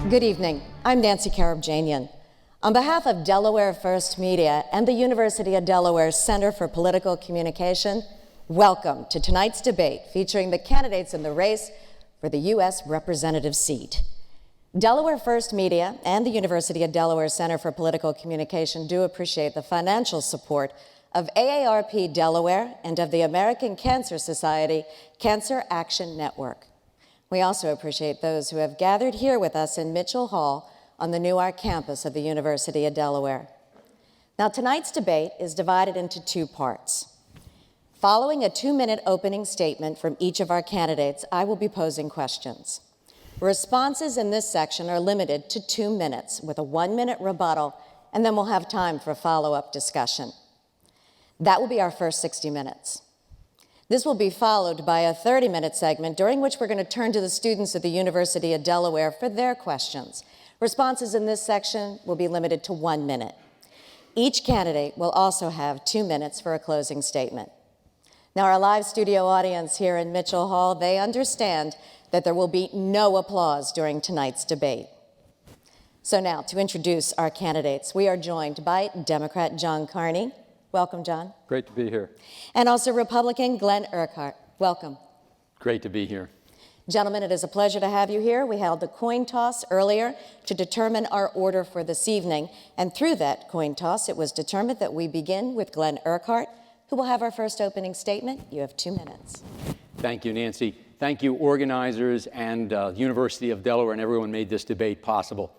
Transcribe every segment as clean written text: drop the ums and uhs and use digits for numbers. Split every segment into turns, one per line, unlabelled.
Good evening. I'm Nancy Karabjanian. On behalf of Delaware First Media and the University of Delaware Center for Political Communication, welcome to tonight's debate featuring the candidates in the race for the U.S. representative seat. Delaware First Media and the University of Delaware Center for Political Communication do appreciate the financial support of AARP Delaware and of the American Cancer Society Cancer Action Network. We also appreciate those who have gathered here with us in Mitchell Hall on the Newark campus of the University of Delaware. Now, tonight's debate is divided into two parts. Following a 2-minute opening statement from each of our candidates, I will be posing questions. Responses in this section are limited to 2 minutes with a 1-minute rebuttal, and then we'll have time for follow-up discussion. That will be our first 60 minutes. This will be followed by a 30-minute segment during which we're going to turn to the students at the University of Delaware for their questions. Responses in this section will be limited to 1 minute. Each candidate will also have 2 minutes for a closing statement. Now, our live studio audience here in Mitchell Hall, they understand that there will be no applause during tonight's debate. So now, to introduce our candidates, we are joined by Democrat John Carney. Welcome, John.
Great to be here.
And also Republican Glen Urquhart. Welcome.
Great to be here.
Gentlemen, it is a pleasure to have you here. We held a coin toss earlier to determine our order for this evening. And through that coin toss, it was determined that we begin with Glen Urquhart, who will have our first opening statement. You have 2 minutes.
Thank you, Nancy. Thank you, organizers and University of Delaware and everyone made this debate possible.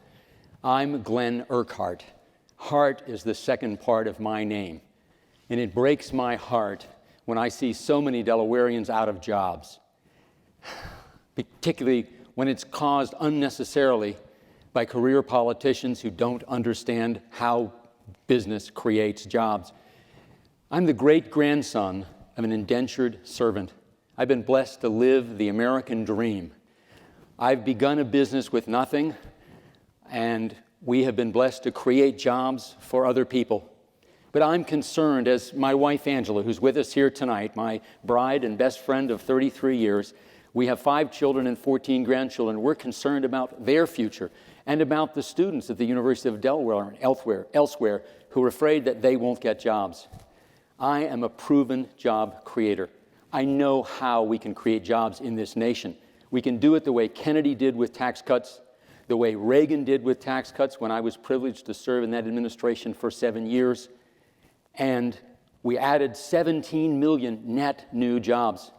I'm Glen Urquhart. Hart is the second part of my name. And it breaks my heart when I see so many Delawareans out of jobs, particularly when it's caused unnecessarily by career politicians who don't understand how business creates jobs. I'm the great-grandson of an indentured servant. I've been blessed to live the American dream. I've begun a business with nothing, and we have been blessed to create jobs for other people. But I'm concerned, as my wife Angela, who's with us here tonight, my bride and best friend of 33 years, we have 5 children and 14 grandchildren. We're concerned about their future and about the students at the University of Delaware and elsewhere who are afraid that they won't get jobs. I am a proven job creator. I know how we can create jobs in this nation. We can do it the way Kennedy did with tax cuts, the way Reagan did with tax cuts when I was privileged to serve in that administration for 7 years. And we added 17 million net new jobs.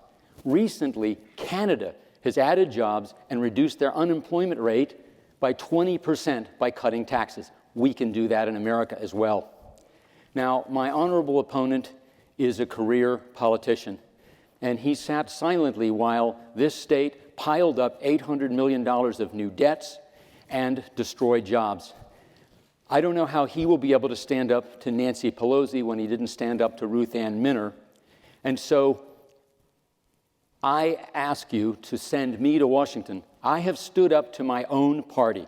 Recently, Canada has added jobs and reduced their unemployment rate by 20% by cutting taxes. We can do that in America as well. Now, my honorable opponent is a career politician, and he sat silently while this state piled up $800 million of new debts and destroyed jobs. I don't know how he will be able to stand up to Nancy Pelosi when he didn't stand up to Ruth Ann Minner. And so I ask you to send me to Washington. I have stood up to my own party,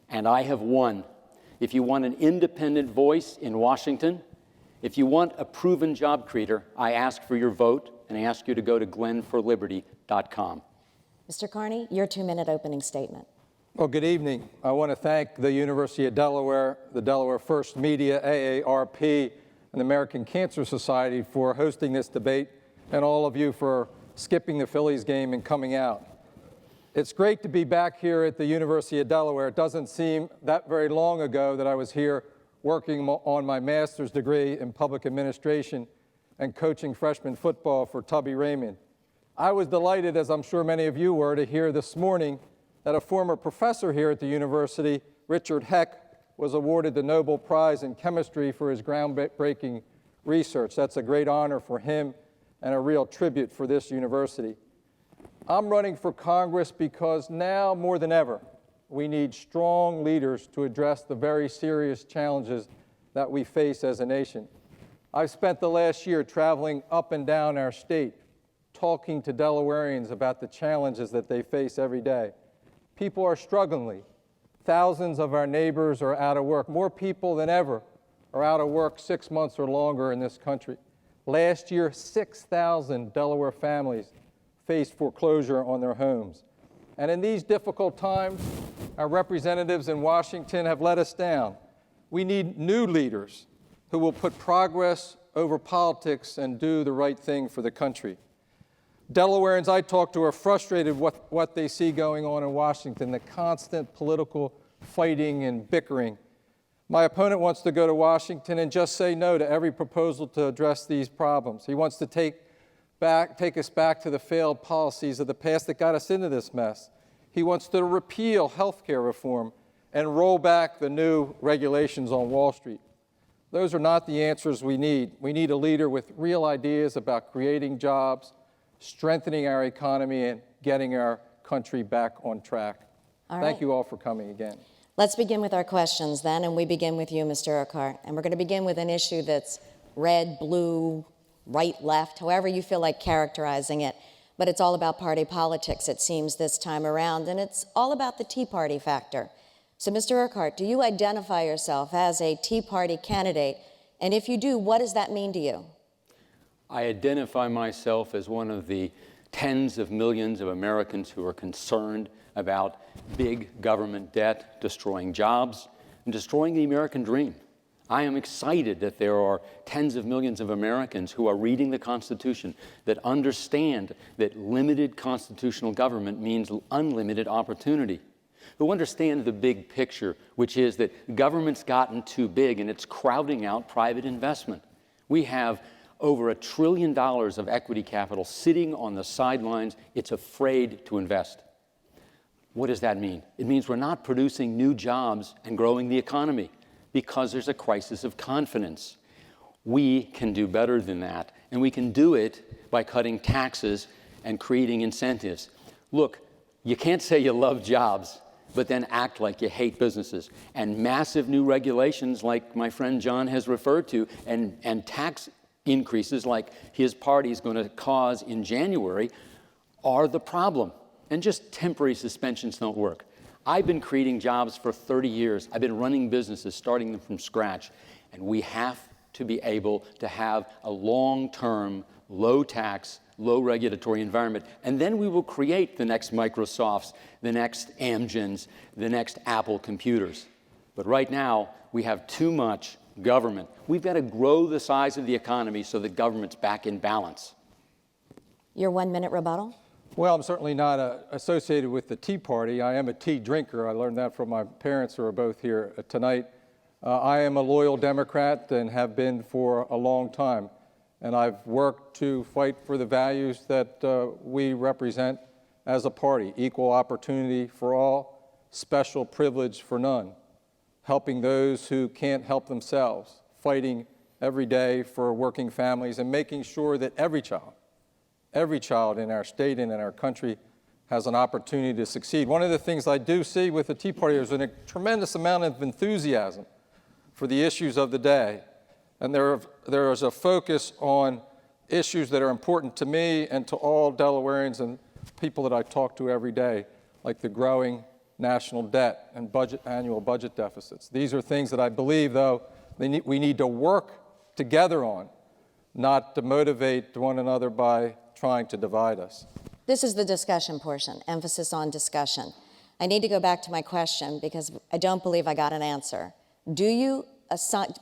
and I have won. If you want an independent voice in Washington, if you want a proven job creator, I ask for your vote, and I ask you to go to glenforliberty.com.
Mr. Carney, your 2-minute opening statement.
Well, good evening. I want to thank the University of Delaware, the Delaware First Media, AARP, and the American Cancer Society for hosting this debate, and all of you for skipping the Phillies game and coming out. It's great to be back here at the University of Delaware. It doesn't seem that very long ago that I was here working on my master's degree in public administration and coaching freshman football for Tubby Raymond. I was delighted, as I'm sure many of you were, to hear this morning that a former professor here at the university, Richard Heck, was awarded the Nobel Prize in Chemistry for his groundbreaking research. That's a great honor for him and a real tribute for this university. I'm running for Congress because now more than ever, we need strong leaders to address the very serious challenges that we face as a nation. I've spent the last year traveling up and down our state, talking to Delawareans about the challenges that they face every day. People are struggling. Thousands of our neighbors are out of work. More people than ever are out of work 6 months or longer in this country. Last year, 6,000 Delaware families faced foreclosure on their homes. And in these difficult times, Our representatives in Washington have let us down. We need new leaders who will put progress over politics and do the right thing for the country. Delawareans I talk to are frustrated with what they see going on in Washington, the constant political fighting and bickering. My opponent wants to go to Washington and just say no to every proposal to address these problems. He wants to take us back to the failed policies of the past that got us into this mess. He wants to repeal health care reform and roll back the new regulations on Wall Street. Those are not the answers we need. We need a leader with real ideas about creating jobs, strengthening our economy, and getting our country back on track. Thank you all for coming again.
Let's begin with our questions then, and we begin with you, Mr. Urquhart. And we're going to begin with an issue that's red, blue, right, left, however you feel like characterizing it. But it's all about party politics, it seems, this time around, and it's all about the Tea Party factor. So, Mr. Urquhart, do you identify yourself as a Tea Party candidate? And if you do, what does that mean to you?
I identify myself as one of the tens of millions of Americans who are concerned about big government debt, destroying jobs, and destroying the American dream. I am excited that there are tens of millions of Americans who are reading the Constitution, that understand that limited constitutional government means unlimited opportunity, who understand the big picture, which is that government's gotten too big and it's crowding out private investment. We have over $1 trillion of equity capital sitting on the sidelines. It's afraid to invest. What does that mean? It means we're not producing new jobs and growing the economy, because there's a crisis of confidence. We can do better than that, and we can do it by cutting taxes and creating incentives. Look, you can't say you love jobs, but then act like you hate businesses. And massive new regulations like my friend John has referred to, and tax increases like his party is going to cause in January are the problem. And just temporary suspensions don't work. I've been creating jobs for 30 years. I've been running businesses, starting them from scratch. And we have to be able to have a long-term, low-tax, low-regulatory environment. And then we will create the next Microsofts, the next Amgens, the next Apple computers. But right now, we have too much government. We've got to grow the size of the economy so that government's back in balance.
Your 1-minute rebuttal?
Well, I'm certainly not associated with the Tea Party. I am a tea drinker. I learned that from my parents, who are both here tonight. I am a loyal Democrat and have been for a long time. And I've worked to fight for the values that we represent as a party: equal opportunity for all, special privilege for none, helping those who can't help themselves, fighting every day for working families, and making sure that every child in our state and in our country has an opportunity to succeed. One of the things I do see with the Tea Party is a tremendous amount of enthusiasm for the issues of the day. And there is a focus on issues that are important to me and to all Delawareans and people that I talk to every day, like the growing national debt and annual budget deficits. These are things that I believe, though, we need to work together on, not to motivate one another by trying to divide us.
This is the discussion portion, emphasis on discussion. I need to go back to my question because I don't believe I got an answer. Do you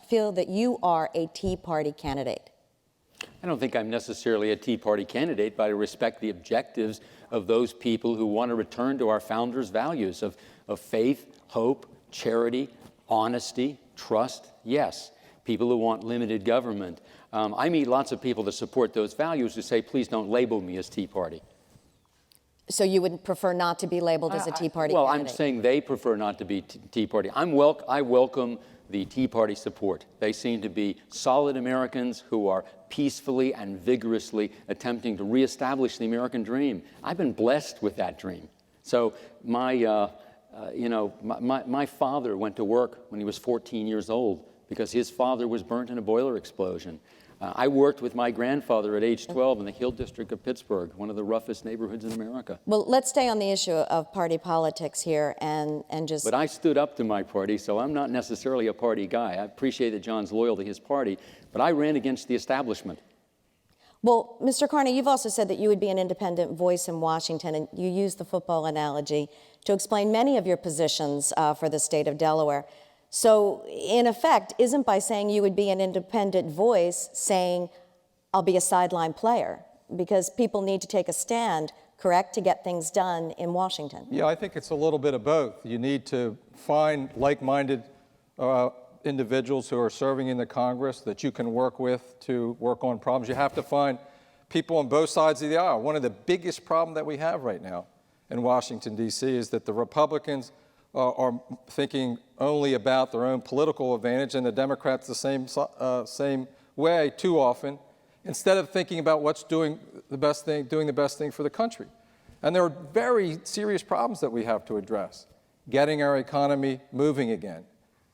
feel that you are a Tea Party candidate?
I don't think I'm necessarily a Tea Party candidate, but I respect the objectives of those people who want to return to our founders' values of faith, hope, charity, honesty, trust. Yes, people who want limited government. I meet lots of people that support those values who say, please don't label me as Tea Party.
So you would prefer not to be labeled as a Tea Party
well,
candidate?
I'm saying they prefer not to be Tea Party. I welcome the Tea Party support. They seem to be solid Americans who are peacefully and vigorously attempting to reestablish the American dream. I've been blessed with that dream. So my father went to work when he was 14 years old because his father was burnt in a boiler explosion. I worked with my grandfather at age 12 in the Hill District of Pittsburgh, one of the roughest neighborhoods in America.
Well, let's stay on the issue of party politics here and just...
But I stood up to my party, so I'm not necessarily a party guy. I appreciate that John's loyal to his party, but I ran against the establishment.
Well, Mr. Carney, you've also said that you would be an independent voice in Washington, and you used the football analogy to explain many of your positions for the state of Delaware. So, in effect, isn't by saying you would be an independent voice saying, I'll be a sideline player? Because people need to take a stand, correct, to get things done in Washington.
Yeah, I think it's a little bit of both. You need to find like-minded individuals who are serving in the Congress that you can work with to work on problems. You have to find people on both sides of the aisle. One of the biggest problems that we have right now in Washington, D.C. is that the Republicans are thinking only about their own political advantage, and the Democrats the same way too often, instead of thinking about what's doing the best thing for the country. And there are very serious problems that we have to address. Getting our economy moving again,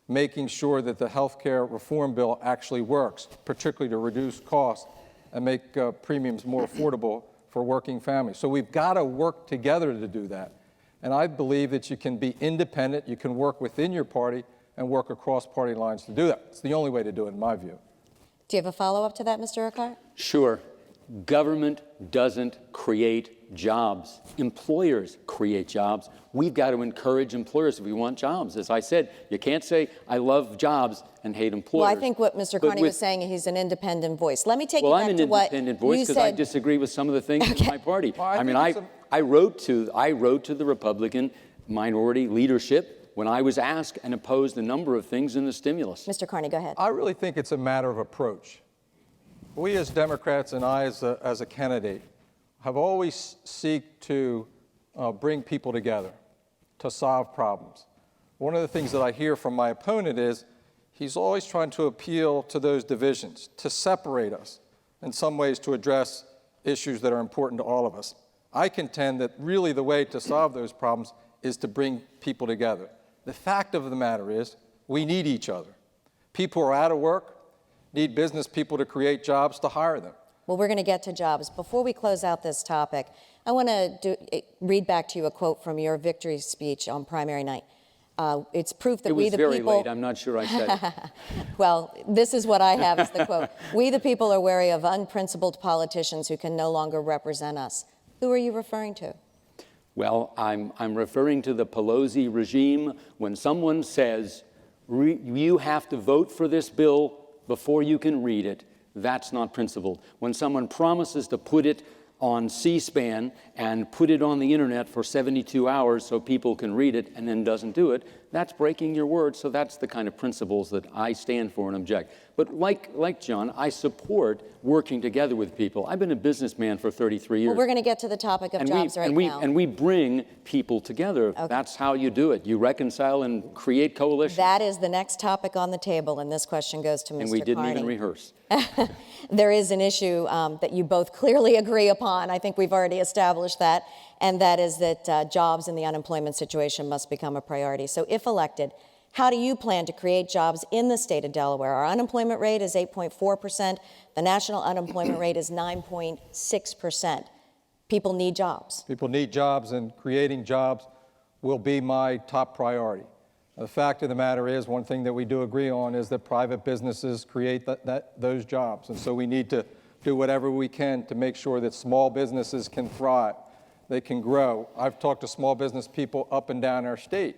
making sure that the health care reform bill actually works, particularly to reduce costs and make premiums more affordable for working families. So we've got to work together to do that. And I believe that you can be independent, you can work within your party, and work across party lines to do that. It's the only way to do it, in my view.
Do you have a follow-up to that, Mr. Urquhart?
Sure. Government doesn't create jobs. Employers create jobs. We've got to encourage employers if we want jobs. As I said, you can't say, I love jobs and hate employers.
Well, I think what Mr. Carney was saying, he's an independent voice. Let me take you back to what you said.
Well, I'm an independent voice because I disagree with some of the things in my party. Well, I wrote to the Republican minority leadership when I was asked and opposed a number of things in the stimulus.
Mr. Carney, go ahead.
I really think it's a matter of approach. We as Democrats and I as a candidate have always seek to bring people together to solve problems. One of the things that I hear from my opponent is he's always trying to appeal to those divisions, to separate us, in some ways to address issues that are important to all of us. I contend that really the way to solve those problems is to bring people together. The fact of the matter is we need each other. People who are out of work need business people to create jobs to hire them.
Well, we're going to get to jobs. Before we close out this topic, I want to read back to you a quote from your victory speech on primary night. It's proof that we the people...
It was very late. I'm not sure I said it.
Well, this is what I have as the quote. We the people are wary of unprincipled politicians who can no longer represent us. Who are you referring to?
Well, I'm referring to the Pelosi regime. When someone says, you have to vote for this bill before you can read it, that's not principled. When someone promises to put it on C-SPAN and put it on the internet for 72 hours so people can read it and then doesn't do it, that's breaking your word. So that's the kind of principles that I stand for and object. But like John, I support working together with people. I've been a businessman for 33 years.
Well, we're going to get to the topic of jobs right now.
And we bring people together. Okay. That's how you do it. You reconcile and create coalitions.
That is the next topic on the table, and this question goes to Mr. Carney.
And we didn't even rehearse.
There is an issue that you both clearly agree upon. I think we've already established that, and that is that jobs and the unemployment situation must become a priority. So if elected, how do you plan to create jobs in the state of Delaware? Our unemployment rate is 8.4%. The national unemployment rate is 9.6%. People need jobs. People need jobs, and creating jobs will be my top priority. The fact of the matter is, one thing that we do agree on is that private businesses create those jobs. And so we need to do whatever we can to make sure that small businesses can thrive, they can grow. I've talked to small business people up and down our state,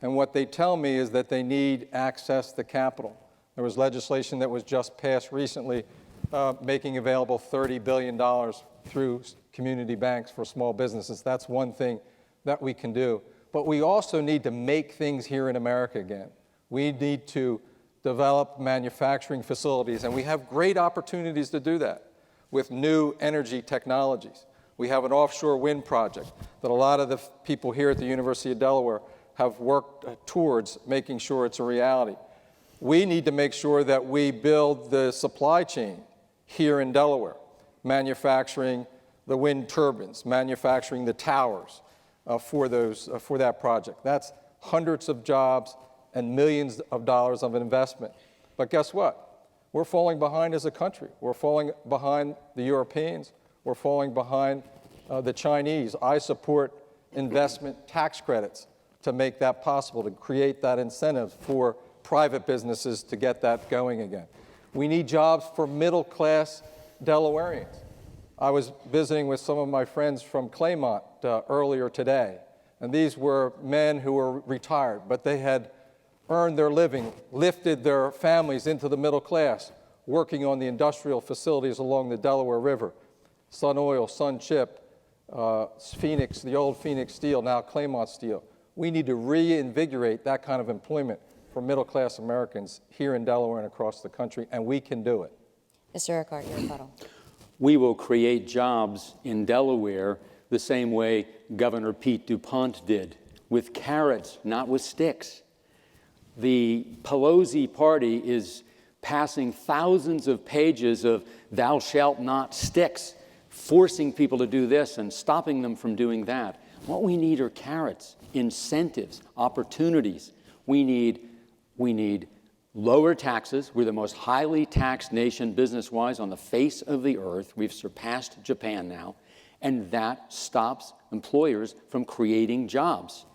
and what they tell me is that they need access to capital. There was legislation that was just passed recently making available $30 billion through community banks for small businesses. That's one thing that we can do. But we also need to make things here in America again. We need to develop manufacturing facilities, and we have great opportunities to do that with new energy technologies. We have an offshore wind project that a lot of the people here at the University of Delaware have worked towards making sure it's a reality. We need to make sure that we build the supply chain here in Delaware, manufacturing the wind turbines, manufacturing the towers for that project. That's hundreds of jobs and millions of dollars of investment. But guess what? We're falling behind as a country. We're falling behind the Europeans. We're falling behind the Chinese. I support investment tax credits to make that possible, to create that incentive for private businesses to get that going again. We need jobs for middle-class Delawareans.
I was visiting with some of my friends from Claymont earlier today, and these were men who were retired, but they had earned their living, lifted their families into the middle class, working on the industrial facilities along the Delaware River. Sun Oil, Sun Chip, Phoenix, the old Phoenix Steel, now Claymont Steel. We need to reinvigorate that kind of employment for middle-class Americans here in Delaware and across the country, and we can do it.
Mr. Urquhart, your rebuttal.
We will create jobs in Delaware the same way Governor Pete DuPont did, with carrots, not with sticks. The Pelosi party is passing thousands of pages of thou shalt not sticks, forcing people to do this and stopping them from doing that. What we need are carrots, incentives, opportunities. We need lower taxes. We're the most highly taxed nation business-wise on the face of the earth. We've surpassed Japan now, and that stops employers from creating jobs.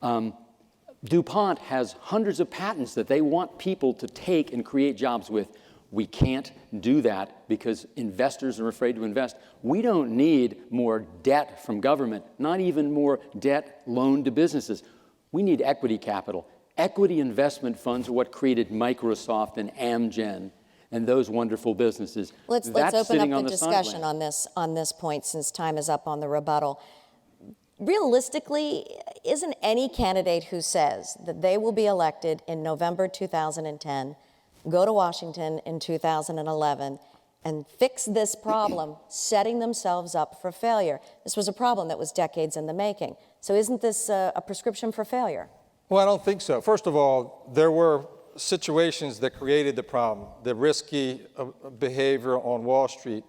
DuPont has hundreds of patents that they want people to take and create jobs with. We can't do that because investors are afraid to invest. We don't need more debt from government, not even more debt loaned to businesses. We need equity capital. Equity investment funds are what created Microsoft and Amgen and those wonderful businesses.
Let's open up the discussion on this point, since time is up on the rebuttal. Realistically, isn't any candidate who says that they will be elected in November 2010, go to Washington in 2011, and fix this problem, setting themselves up for failure? This was a problem that was decades in the making. So isn't this a prescription for failure?
Well, I don't think so. First of all, there were situations that created the problem, the risky behavior on Wall Street,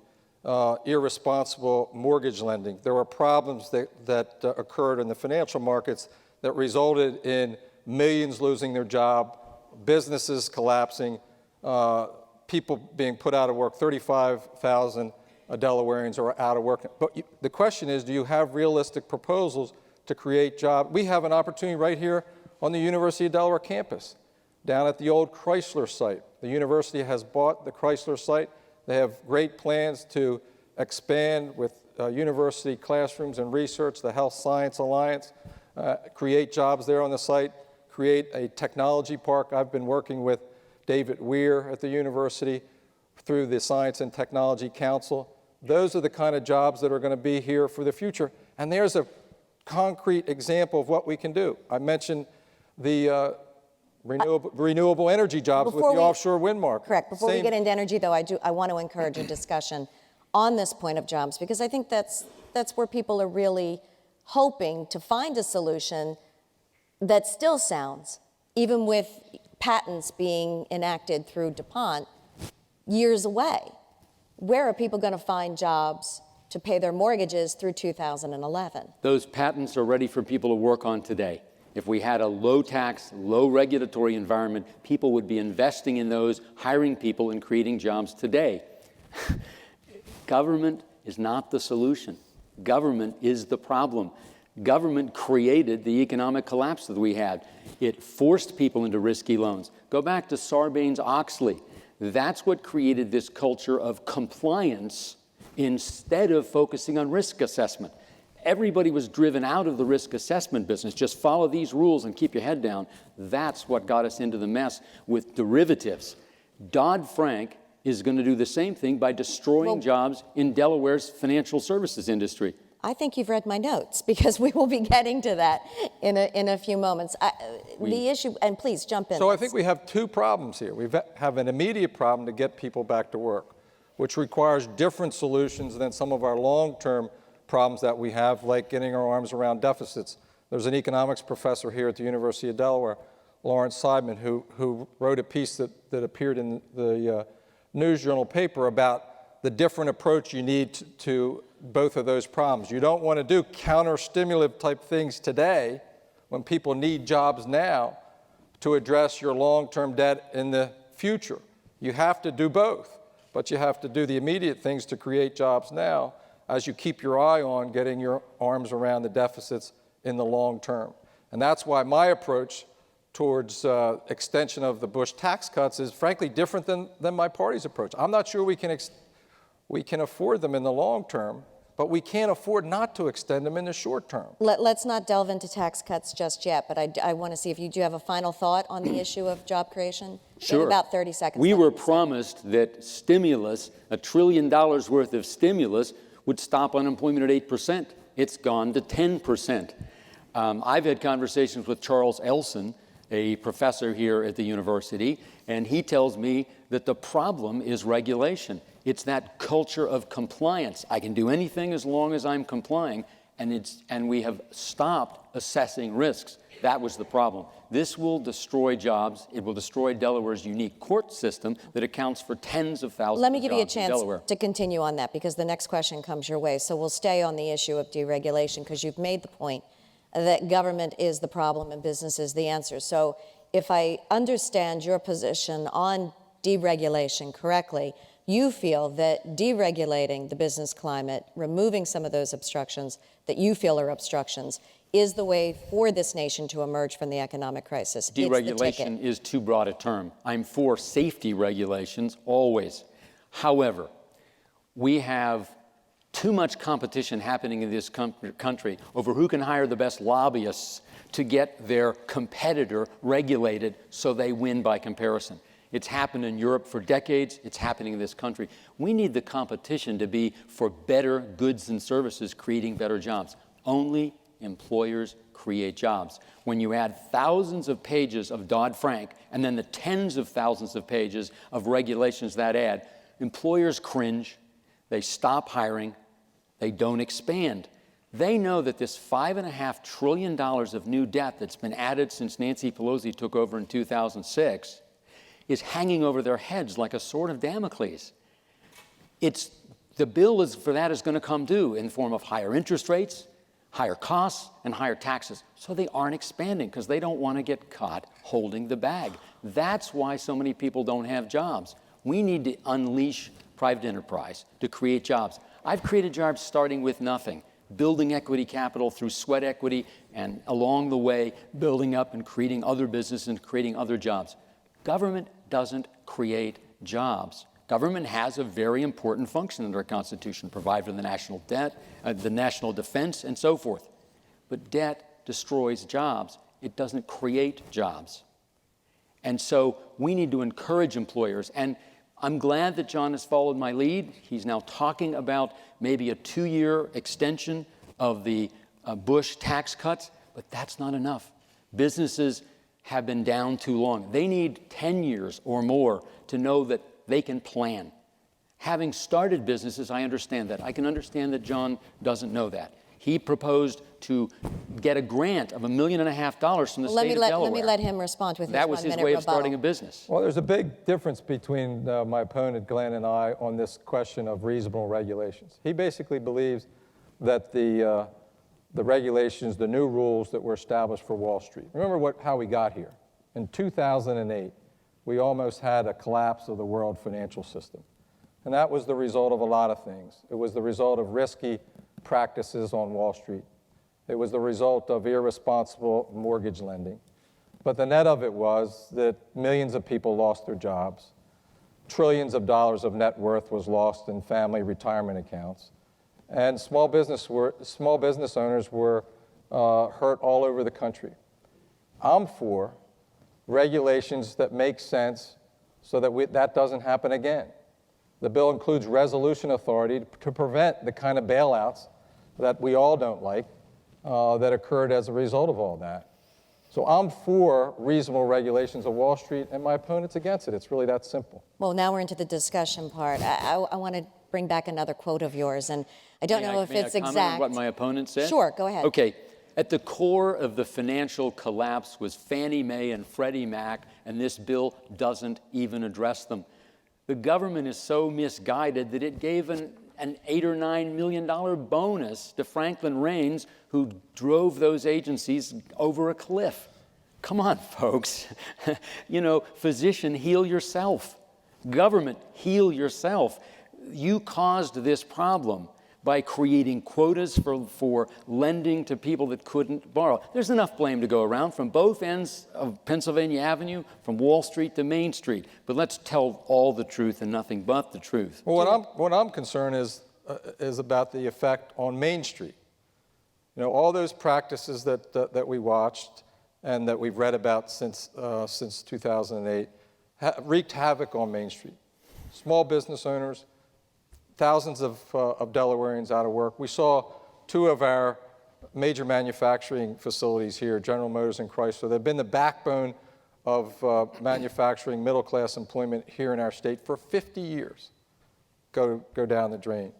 irresponsible mortgage lending. There were problems that occurred in the financial markets that resulted in millions losing their job, businesses collapsing, people being put out of work. 35,000 Delawareans are out of work. But the question is, do you have realistic proposals to create jobs? We have an opportunity right here on the University of Delaware campus, down at the old Chrysler site. The university has bought the Chrysler site. They have great plans to expand with university classrooms and research, the Health Science Alliance, create jobs there on the site, create a technology park. I've been working with David Weir at the university through the Science and Technology Council. Those are the kind of jobs that are going to be here for the future. And there's a concrete example of what we can do. I mentioned the renewable energy jobs with the offshore wind market.
Correct. Before we get into energy, though, I want to encourage a discussion on this point of jobs, because I think that's where people are really hoping to find a solution that still sounds, even with patents being enacted through DuPont, years away. Where are people going to find jobs to pay their mortgages through 2011? Those
patents are ready for people to work on today. If we had a low-tax, low-regulatory environment, people would be investing in those, hiring people, and creating jobs today. Government is not the solution. Government is the problem. Government created the economic collapse that we had. It forced people into risky loans. Go back to Sarbanes-Oxley. That's what created this culture of compliance instead of focusing on risk assessment. Everybody was driven out of the risk assessment business. Just follow these rules and keep your head down. That's what got us into the mess with derivatives. Dodd-Frank is going to do the same thing by destroying jobs in Delaware's financial services industry.
I think you've read my notes, because we will be getting to that in a few moments. The issue, and please jump in.
So I think we have two problems here. We have an immediate problem to get people back to work, which requires different solutions than some of our long-term problems that we have, like getting our arms around deficits. There's an economics professor here at the University of Delaware, Lawrence Seidman, who wrote a piece that appeared in the News Journal paper about the different approach you need to both of those problems. You don't want to do counter-stimulative type things today when people need jobs now to address your long-term debt in the future. You have to do both, but you have to do the immediate things to create jobs now as you keep your eye on getting your arms around the deficits in the long term. And that's why my approach towards extension of the Bush tax cuts is frankly different than my party's approach. I'm not sure we can We can afford them in the long term, but we can't afford not to extend them in the short term.
Let's not delve into tax cuts just yet, but I want to see if you do have a final thought on the issue of job creation.
Sure.
About 30 seconds.
We
left.
were promised that stimulus, $1 trillion worth of stimulus, would stop unemployment at 8%. It's gone to 10%. I've had conversations with Charles Elson, a professor here at the university, and he tells me that the problem is regulation. It's that culture of compliance. I can do anything as long as I'm complying, and we have stopped assessing risks. That was the problem. This will destroy jobs. It will destroy Delaware's unique court system that accounts for tens of thousands of jobs in Delaware.
Let me give you a chance to continue on that, because the next question comes your way. So we'll stay on the issue of deregulation, because you've made the point that government is the problem and business is the answer. So if I understand your position on deregulation correctly, you feel that deregulating the business climate, removing some of those obstructions that you feel are obstructions, is the way for this nation to emerge from the economic crisis.
Deregulation is too broad a term. I'm for safety regulations, always. However, we have too much competition happening in this country over who can hire the best lobbyists to get their competitor regulated so they win by comparison. It's happened in Europe for decades. It's happening in this country. We need the competition to be for better goods and services, creating better jobs. Only employers create jobs. When you add thousands of pages of Dodd-Frank and then the tens of thousands of pages of regulations that add, employers cringe, they stop hiring, they don't expand. They know that this $5.5 trillion of new debt that's been added since Nancy Pelosi took over in 2006 is hanging over their heads like a sword of Damocles. The bill for that is going to come due in the form of higher interest rates, higher costs, and higher taxes. So they aren't expanding because they don't want to get caught holding the bag. That's why so many people don't have jobs. We need to unleash private enterprise to create jobs. I've created jobs starting with nothing, building equity capital through sweat equity, and along the way, building up and creating other businesses and creating other jobs. Government doesn't create jobs. Government has a very important function under our Constitution, provide for the national debt, the national defense, and so forth. But debt destroys jobs. It doesn't create jobs. And so we need to encourage employers. And I'm glad that John has followed my lead. He's now talking about maybe a 2-year extension of the Bush tax cuts, but that's not enough. Businesses have been down too long. They need 10 years or more to know that they can plan. Having started businesses, I understand that. I can understand that John doesn't know that. He proposed to get a grant of $1.5 million from the state of Delaware.
Let me let him respond with his 1-minute rebuttal.
That was his way of starting a business.
Well, there's a big difference between my opponent, Glen, and I on this question of reasonable regulations. He basically believes that the regulations, the new rules that were established for Wall Street. Remember how we got here. In 2008, we almost had a collapse of the world financial system. And that was the result of a lot of things. It was the result of risky practices on Wall Street. It was the result of irresponsible mortgage lending. But the net of it was that millions of people lost their jobs. Trillions of dollars of net worth was lost in family retirement accounts. And small business owners were hurt all over the country. I'm for regulations that make sense so that that doesn't happen again. The bill includes resolution authority to prevent the kind of bailouts that we all don't like that occurred as a result of all that. So I'm for reasonable regulations of Wall Street, and my opponent's against it. It's really that simple.
Well, now we're into the discussion part. I want to bring back another quote of yours, and I don't know if it's
exact. May I comment on what my opponent said?
Sure, go ahead.
Okay. At the core of the financial collapse was Fannie Mae and Freddie Mac, and this bill doesn't even address them. The government is so misguided that it gave an $8 or $9 million bonus to Franklin Raines, who drove those agencies over a cliff. Come on, folks. Physician, heal yourself. Government, heal yourself. You caused this problem by creating quotas for lending to people that couldn't borrow. There's enough blame to go around from both ends of Pennsylvania Avenue, from Wall Street to Main Street. But let's tell all the truth and nothing but the truth.
Well, what I'm concerned is about the effect on Main Street. You know, all those practices that we watched and that we've read about since 2008 wreaked havoc on Main Street. Small business owners, thousands of Delawareans out of work. We saw two of our major manufacturing facilities here, General Motors and Chrysler. They've been the backbone of manufacturing, middle-class employment here in our state for 50 years. Go down the drain.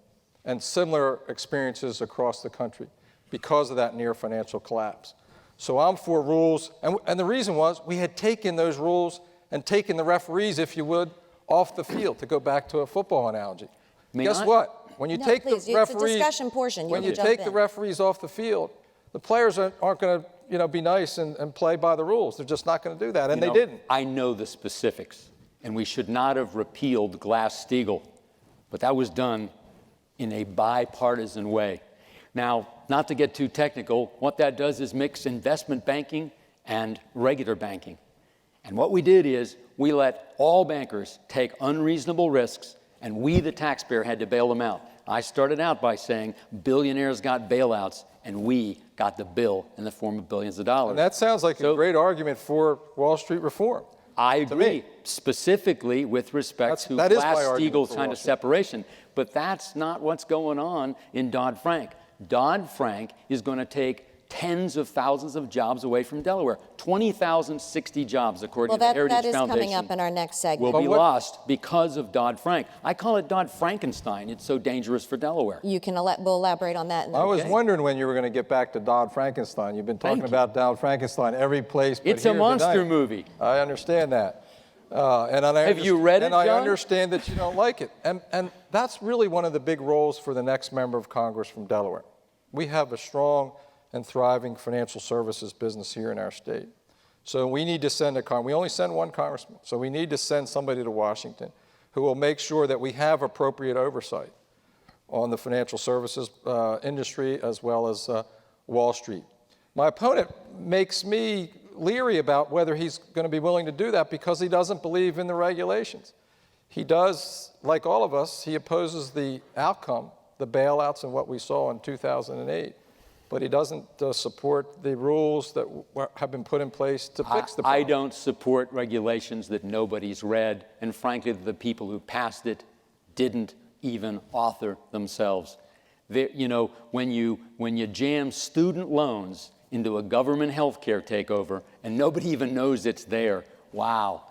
And similar experiences across the country because of that near financial collapse. So I'm for rules, and the reason was we had taken those rules and taken the referees, if you would, off the field, to go back to a football analogy. Guess what? When you take the referees,
it's a discussion portion.
When you take the referees off the field, the players aren't going to be nice and play by the rules. They're just not going to do that, and they didn't.
I know the specifics, and we should not have repealed Glass-Steagall, but that was done in a bipartisan way. Now, not to get too technical, what that does is mix investment banking and regular banking. And what we did is we let all bankers take unreasonable risks, and we, the taxpayer, had to bail them out. I started out by saying billionaires got bailouts, and we got the bill in the form of billions of dollars.
And that sounds like a great argument for Wall Street reform.
I agree, specifically with respect to Glass-Steagall's kind of separation. But that's not what's going on in Dodd-Frank. Dodd-Frank is going to take tens of thousands of jobs away from Delaware. 20,060 jobs, according to the Heritage Foundation.
That is coming up in our next segment.
Will be lost because of Dodd-Frank. I call it Dodd-Frankenstein. It's so dangerous for Delaware.
We'll elaborate on that.
I was wondering when you were going to get back to Dodd-Frankenstein. You've been talking about Dodd-Frankenstein every place but
it's a monster movie.
I understand that. Have
you read it, John?
And I understand that you don't like it. And that's really one of the big roles for the next member of Congress from Delaware. We have a strong and thriving financial services business here in our state. So we need to send we only send one congressman, so we need to send somebody to Washington who will make sure that we have appropriate oversight on the financial services industry as well as Wall Street. My opponent makes me leery about whether he's going to be willing to do that because he doesn't believe in the regulations. He does, like all of us, he opposes the outcome, the bailouts and what we saw in 2008. But he doesn't support the rules that have been put in place to fix the problem.
I don't support regulations that nobody's read, and frankly, the people who passed it didn't even author themselves. When you jam student loans into a government health care takeover, and nobody even knows it's there, wow.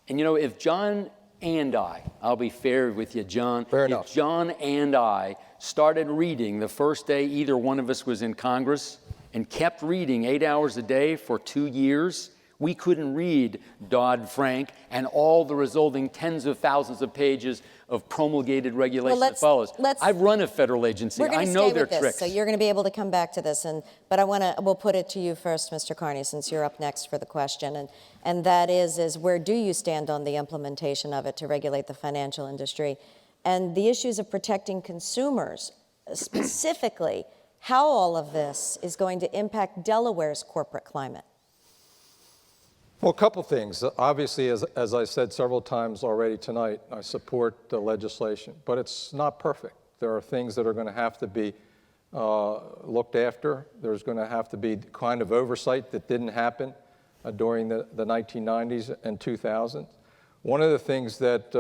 And if John and I'll be fair with you, John.
Fair enough.
If John and I started reading the first day either one of us was in Congress and kept reading 8 hours a day for 2 years, we couldn't read Dodd-Frank and all the resulting tens of thousands of pages of promulgated regulation that follows. I've run a federal agency. I know their tricks.
So you're going to be able to come back to this, but we'll put it to you first, Mr. Carney, since you're up next for the question, and that is where do you stand on the implementation of it to regulate the financial industry, and the issues of protecting consumers, specifically how all of this is going to impact Delaware's corporate climate.
Well, a couple things. Obviously, as I said several times already tonight, I support the legislation, but it's not perfect. There are things that are going to have to be looked after. There's going to have to be the kind of oversight that didn't happen during the 1990s and 2000s. One of the things that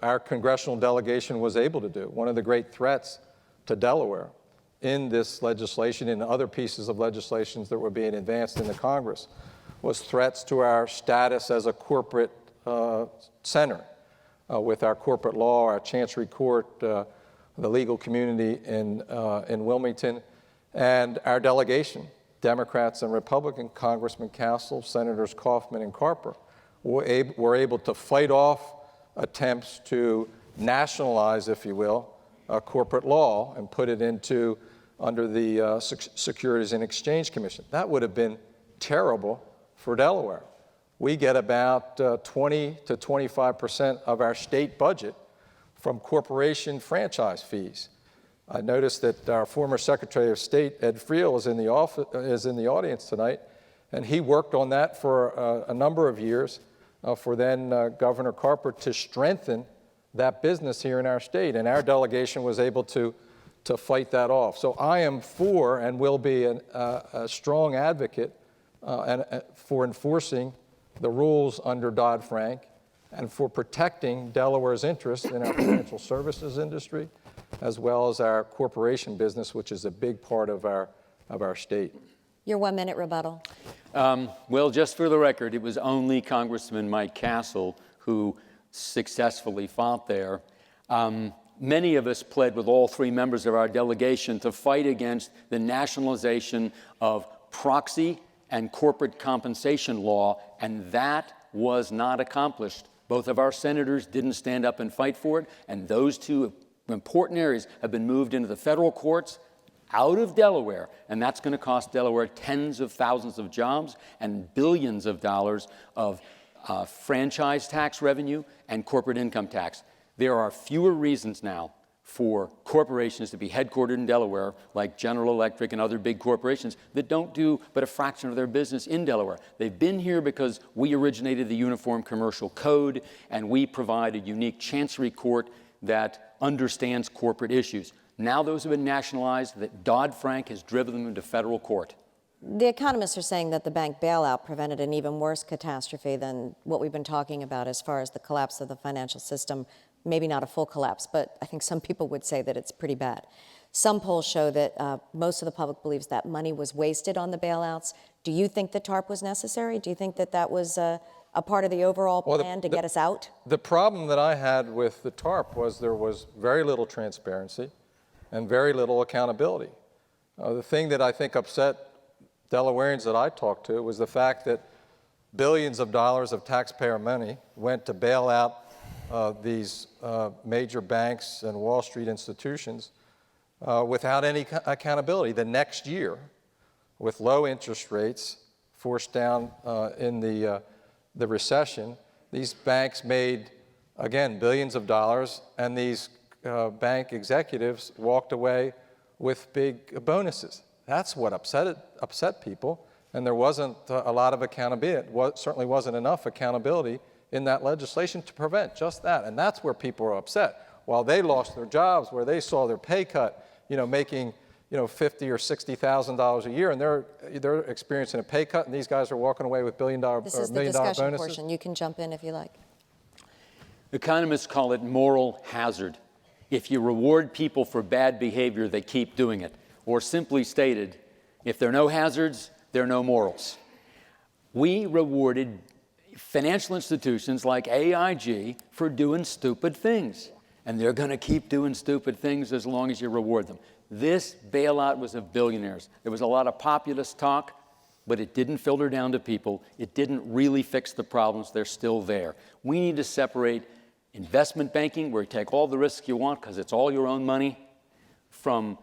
our congressional delegation was able to do, one of the great threats to Delaware in this legislation and other pieces of legislation that were being advanced in the Congress, was threats to our status as a corporate center with our corporate law, our Chancery Court, the legal community in Wilmington, and our delegation, Democrats and Republican, Congressman Castle, Senators Kaufman and Carper, were able to fight off attempts to nationalize, if you will, corporate law and put it under the Securities and Exchange Commission. That would have been terrible for Delaware. We get about 20 to 25% of our state budget from corporation franchise fees. I noticed that our former Secretary of State, Ed Friel, is in the audience tonight, and he worked on that for a number of years for then Governor Carper to strengthen that business here in our state, and our delegation was able to fight that off. So I am for and will be a strong advocate for enforcing the rules under Dodd-Frank and for protecting Delaware's interests in our financial services industry, as well as our corporation business, which is a big part of our state.
Your 1 minute rebuttal.
Well, just for the record, it was only Congressman Mike Castle who successfully fought there. Many of us pled with all three members of our delegation to fight against the nationalization of proxy and corporate compensation law, and that was not accomplished. Both of our senators didn't stand up and fight for it, and those two important areas have been moved into the federal courts out of Delaware, and that's going to cost Delaware tens of thousands of jobs and billions of dollars of franchise tax revenue and corporate income tax. There are fewer reasons now for corporations to be headquartered in Delaware, like General Electric and other big corporations that don't do but a fraction of their business in Delaware. They've been here because we originated the Uniform Commercial Code, and we provide a unique chancery court that understands corporate issues. Now those have been nationalized, that Dodd-Frank has driven them into federal court.
The economists are saying that the bank bailout prevented an even worse catastrophe than what we've been talking about as far as the collapse of the financial system. Maybe not a full collapse, but I think some people would say that it's pretty bad. Some polls show that most of the public believes that money was wasted on the bailouts. Do you think the TARP was necessary? Do you think that that was a part of the overall plan to get us out?
The problem that I had with the TARP was there was very little transparency and very little accountability. The thing that I think upset Delawareans that I talked to was the fact that billions of dollars of taxpayer money went to bail out these major banks and Wall Street institutions without any accountability. The next year, with low interest rates forced down in the recession, these banks made, again, billions of dollars, and these bank executives walked away with big bonuses. That's what upset people, and there wasn't a lot of accountability. It certainly wasn't enough accountability in that legislation to prevent just that, and that's where people are upset. While they lost their jobs, where they saw their pay cut, making $50,000 or $60,000 a year, and they're experiencing a pay cut, and these guys are walking away with $1 million
This is the discussion portion. You can jump in if you like.
Economists call it moral hazard. If you reward people for bad behavior, they keep doing it. Or simply stated, if there are no hazards, there are no morals. We rewarded financial institutions like AIG for doing stupid things, and they're going to keep doing stupid things as long as you reward them. This bailout was of billionaires. There was a lot of populist talk, but it didn't filter down to people. It didn't really fix the problems. They're still there. We need to separate investment banking, where you take all the risks you want because it's all your own money, from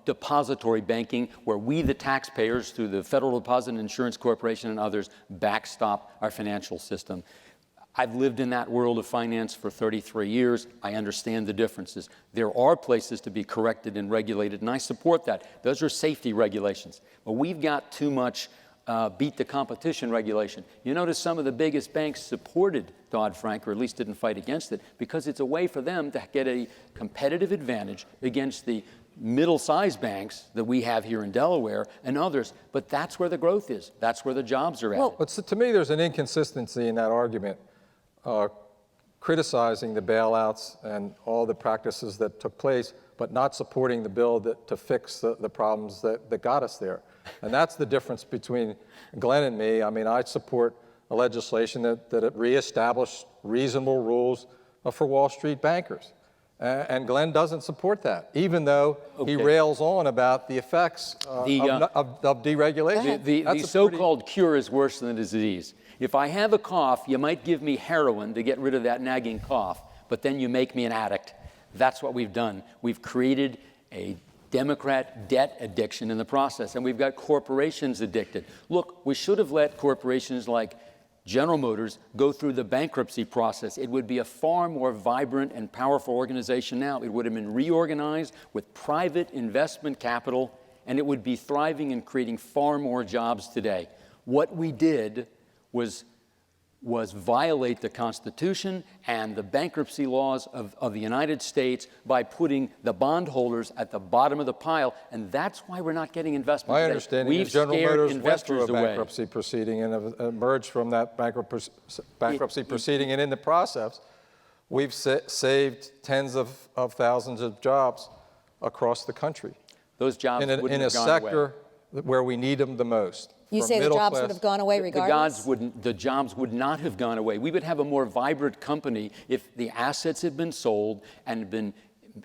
depository banking, where we, the taxpayers, through the Federal Deposit Insurance Corporation and others, backstop our financial system. I've lived in that world of finance for 33 years. I understand the differences. There are places to be corrected and regulated, and I support that. Those are safety regulations. But we've got too much beat the competition regulation. You notice some of the biggest banks supported Dodd-Frank, or at least didn't fight against it, because it's a way for them to get a competitive advantage against the middle-sized banks that we have here in Delaware and others. But that's where the growth is. That's where the jobs are at.
Well, but to me, there's an inconsistency in that argument, criticizing the bailouts and all the practices that took place, but not supporting the bill to fix the problems that got us there. And that's the difference between Glenn and me. I mean, I support a legislation that reestablished reasonable rules for Wall Street bankers. And Glenn doesn't support that, even though he rails on about the effects of deregulation.
The so-called cure is worse than the disease. If I have a cough, you might give me heroin to get rid of that nagging cough, but then you make me an addict. That's what we've done. We've created a Democrat debt addiction in the process, and we've got corporations addicted. Look, we should have let corporations like General Motors go through the bankruptcy process. It would be a far more vibrant and powerful organization now. It would have been reorganized with private investment capital, and it would be thriving and creating far more jobs today. What we did was violate the Constitution and the bankruptcy laws of the United States by putting the bondholders at the bottom of the pile, and that's why we're not getting investment.
My understanding is General Motors went through a bankruptcy proceeding and have emerged from that bankruptcy proceeding, and in the process, we've saved tens of thousands of jobs across the country.
Those jobs wouldn't
in a
have gone
sector where we need them the most.
You say the jobs would have gone away regardless?
The jobs would not have gone away. We would have a more vibrant company if the assets had been sold and been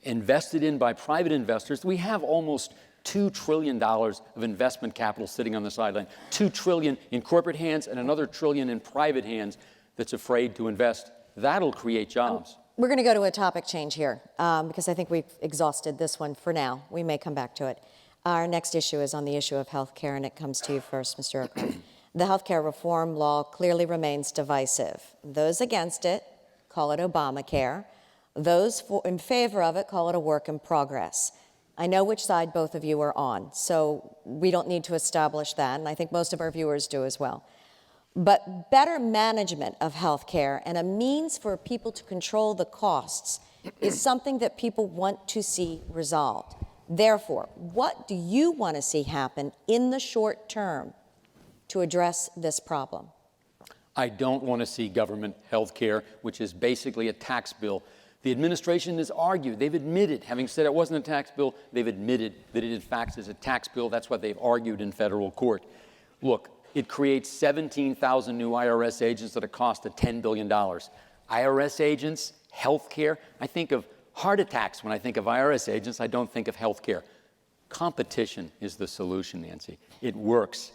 invested in by private investors. We have almost $2 trillion of investment capital sitting on the sideline. $2 trillion in corporate hands and another $1 trillion in private hands that's afraid to invest. That'll create jobs.
We're going to go to a topic change here because I think we've exhausted this one for now. We may come back to it. Our next issue is on the issue of health care, and it comes to you first, Mr. Urquhart. The health care reform law clearly remains divisive. Those against it call it Obamacare. Those in favor of it call it a work in progress. I know which side both of you are on, so we don't need to establish that, and I think most of our viewers do as well. But better management of health care and a means for people to control the costs is something that people want to see resolved. Therefore, what do you want to see happen in the short term to address this problem?
I don't want to see government health care, which is basically a tax bill. The administration has argued, they've admitted, having said it wasn't a tax bill, they've admitted that it in fact is a tax bill. That's what they've argued in federal court. Look, it creates 17,000 new IRS agents at a cost of $10 billion. IRS agents, health care, I think of heart attacks when I think of IRS agents. I don't think of health care. Competition is the solution, Nancy. It works.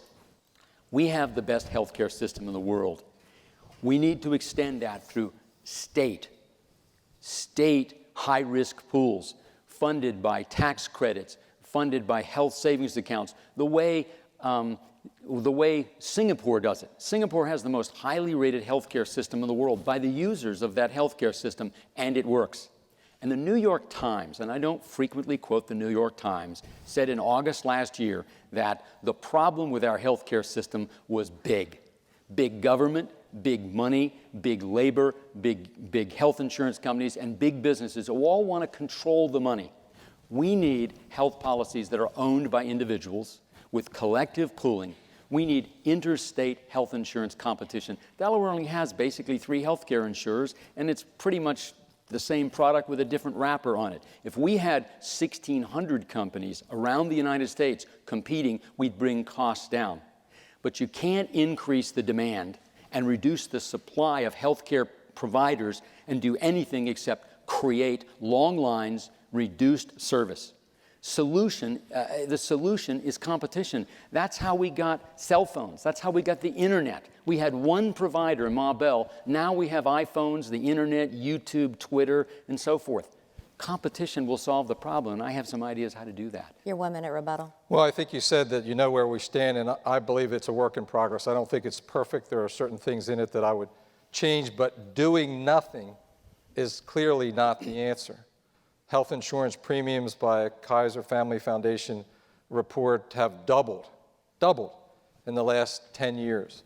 We have the best health care system in the world. We need to extend that through state high-risk pools funded by tax credits, funded by health savings accounts, the way Singapore does it. Singapore has the most highly rated healthcare system in the world by the users of that healthcare system, and it works. And the New York Times, and I don't frequently quote the New York Times, said in August last year that the problem with our healthcare system was big. Big government, big money, big labor, big health insurance companies, and big businesses who all want to control the money. We need health policies that are owned by individuals with collective pooling. We need interstate health insurance competition. Delaware only has basically 3 healthcare insurers, and it's pretty much the same product with a different wrapper on it. If we had 1,600 companies around the United States competing, we'd bring costs down. But you can't increase the demand and reduce the supply of healthcare providers and do anything except create long lines, reduced service. The solution is competition. That's how we got cell phones. That's how we got the internet. We had one provider, Ma Bell. Now we have iPhones, the internet, YouTube, Twitter, and so forth. Competition will solve the problem, and I have some ideas how to do that.
Your 1-minute rebuttal.
Well, I think you said that you know where we stand, and I believe it's a work in progress. I don't think it's perfect. There are certain things in it that I would change, but doing nothing is clearly not the answer. Health insurance premiums by Kaiser Family Foundation report have doubled in the last 10 years.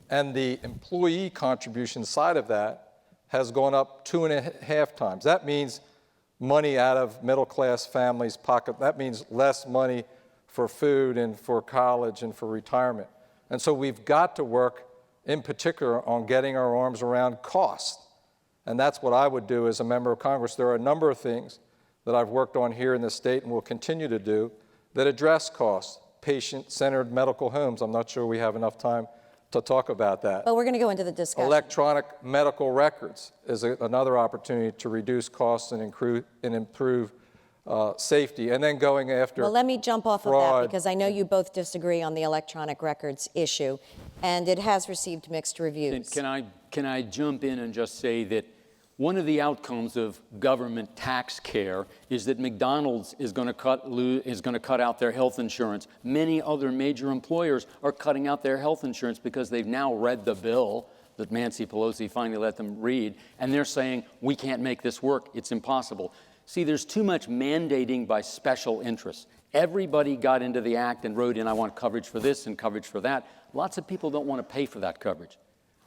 And the employee contribution side of that has gone up 2.5 times. That means money out of middle-class families' pocket. That means less money for food and for college and for retirement. And so we've got to work in particular on getting our arms around cost. And that's what I would do as a member of Congress. There are a number of things that I've worked on here in the state and will continue to do that address costs. Patient-centered medical homes. I'm not sure we have enough time to talk about that.
But we're going to go into the discussion.
Electronic medical records is another opportunity to reduce costs and improve safety. And then going after
Well, let me jump off
fraud.
of that because I know you both disagree on the electronic records issue, and it has received mixed reviews.
Can I jump in and just say that one of the outcomes of government tax care is that McDonald's is going to cut out their health insurance. Many other major employers are cutting out their health insurance because they've now read the bill that Nancy Pelosi finally let them read, and they're saying, we can't make this work, it's impossible. See, there's too much mandating by special interests. Everybody got into the act and wrote in, I want coverage for this and coverage for that. Lots of people don't want to pay for that coverage.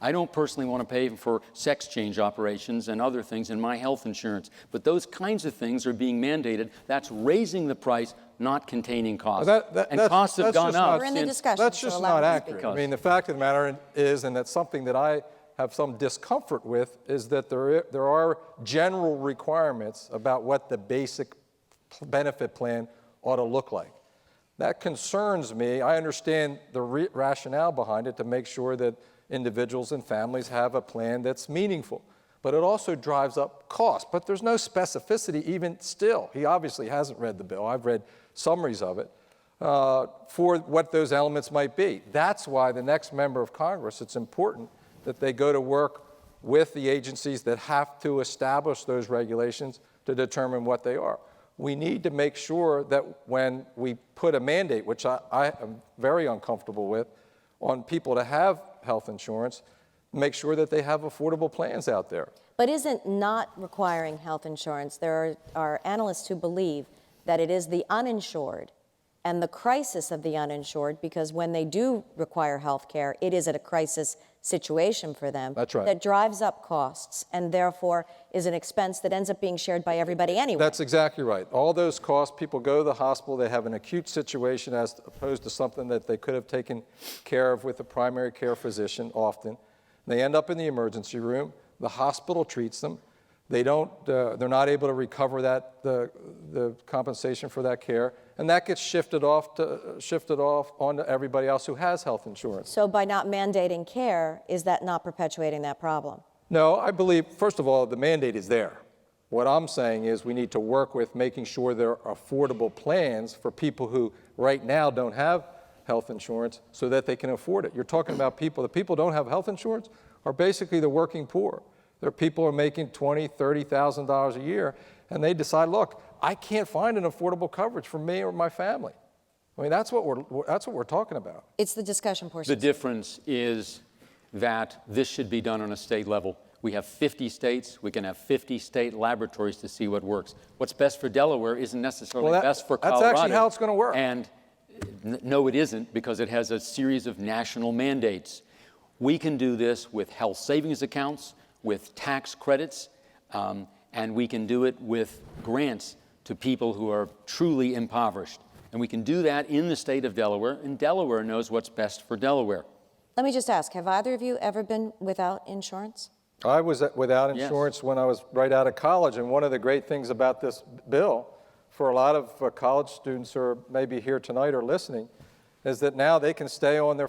I don't personally want to pay for sex change operations and other things in my health insurance, but those kinds of things are being mandated. That's raising the price, not containing costs. And costs have gone up.
We're in the discussion.
That's just not accurate. I mean, the fact of the matter is, and that's something that I have some discomfort with, is that there are general requirements about what the basic benefit plan ought to look like. That concerns me. I understand the rationale behind it to make sure that individuals and families have a plan that's meaningful. But it also drives up cost. But there's no specificity even still. He obviously hasn't read the bill. I've read summaries of it for what those elements might be. That's why the next member of Congress, it's important that they go to work with the agencies that have to establish those regulations to determine what they are. We need to make sure that when we put a mandate, which I am very uncomfortable with, on people to have health insurance, make sure that they have affordable plans out there.
But isn't not requiring health insurance, there are analysts who believe that it is the uninsured and the crisis of the uninsured, because when they do require health care, it is at a crisis situation for them.
That's right.
That drives up costs and therefore is an expense that ends up being shared by everybody anyway.
That's exactly right. All those costs, people go to the hospital, they have an acute situation as opposed to something that they could have taken care of with a primary care physician often. They end up in the emergency room. The hospital treats them. They're not able to recover the compensation for that care, and that gets shifted off onto everybody else who has health insurance.
So by not mandating care, is that not perpetuating that problem?
No, I believe, first of all, the mandate is there. What I'm saying is we need to work with making sure there are affordable plans for people who right now don't have health insurance so that they can afford it. You're talking about the people who don't have health insurance are basically the working poor. There are people who are making $20,000, $30,000 a year, and they decide, look, I can't find an affordable coverage for me or my family. I mean, that's what we're talking about.
It's the discussion portion.
The difference is that this should be done on a state level. We have 50 states. We can have 50 state laboratories to see what works. What's best for Delaware isn't necessarily best for Colorado.
That's actually how it's going to work.
And no, it isn't, because it has a series of national mandates. We can do this with health savings accounts, with tax credits, and we can do it with grants to people who are truly impoverished. And we can do that in the state of Delaware, and Delaware knows what's best for Delaware.
Let me just ask, have either of you ever been without insurance?
I was without insurance
Yes.
when I was right out of college, and one of the great things about this bill for a lot of college students who are maybe here tonight or listening is that now they can stay on their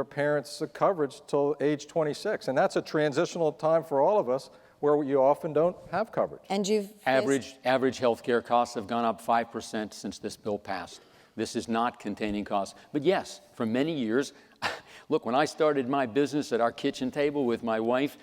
parents' coverage till age 26. And that's a transitional time for all of us where you often don't have coverage.
And you've
Average health care costs have gone up 5% since this bill passed. This is not containing costs. But yes, for many years, look, when I started my business at our kitchen table with my wife,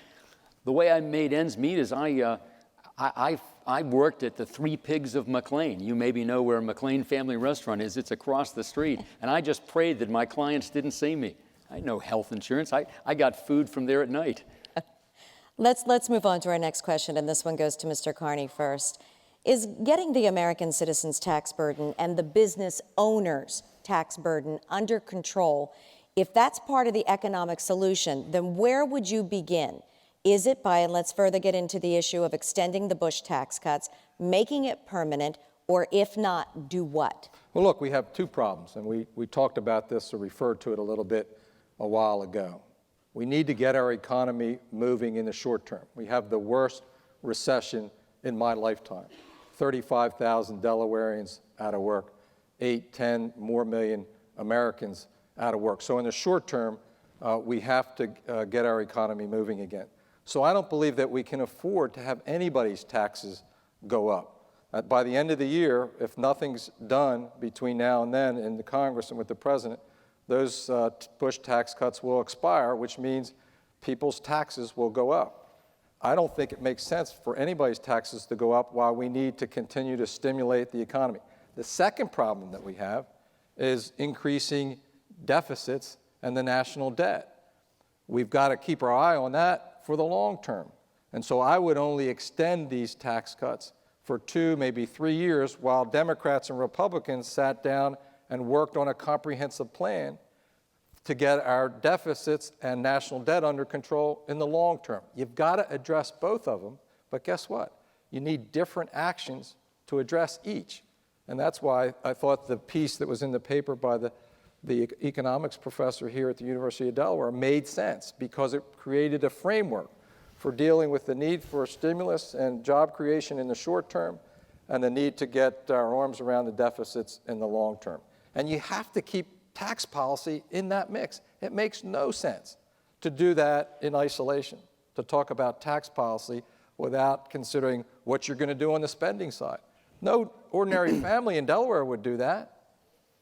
the way I made ends meet is I worked at the Three Pigs of McLean. You maybe know where McLean Family Restaurant is. It's across the street. And I just prayed that my clients didn't see me. I had no health insurance. I got food from there at night.
Let's move on to our next question, and this one goes to Mr. Carney first. Is getting the American citizens' tax burden and the business owners' tax burden under control, if that's part of the economic solution, then where would you begin? Is it by, and let's further get into the issue of extending the Bush tax cuts, making it permanent, or if not, do what?
Well, look, we have two problems, and we talked about this or referred to it a little bit a while ago. We need to get our economy moving in the short term. We have the worst recession in my lifetime. 35,000 Delawareans out of work, 10 more million Americans out of work. So in the short term, we have to get our economy moving again. So I don't believe that we can afford to have anybody's taxes go up. By the end of the year, if nothing's done between now and then in the Congress and with the President, those Bush tax cuts will expire, which means people's taxes will go up. I don't think it makes sense for anybody's taxes to go up while we need to continue to stimulate the economy. The second problem that we have is increasing deficits and the national debt. we've got to keep our eye on that for the long term. And so I would only extend these tax cuts for 2, maybe 3 years while Democrats and Republicans sat down and worked on a comprehensive plan to get our deficits and national debt under control in the long term. You've got to address both of them, but guess what? You need different actions to address each. And that's why I thought the piece that was in the paper by the economics professor here at the University of Delaware made sense, because it created a framework for dealing with the need for stimulus and job creation in the short term and the need to get our arms around the deficits in the long term. And you have to keep tax policy in that mix. It makes no sense to do that in isolation, to talk about tax policy without considering what you're going to do on the spending side. No ordinary family in Delaware would do that,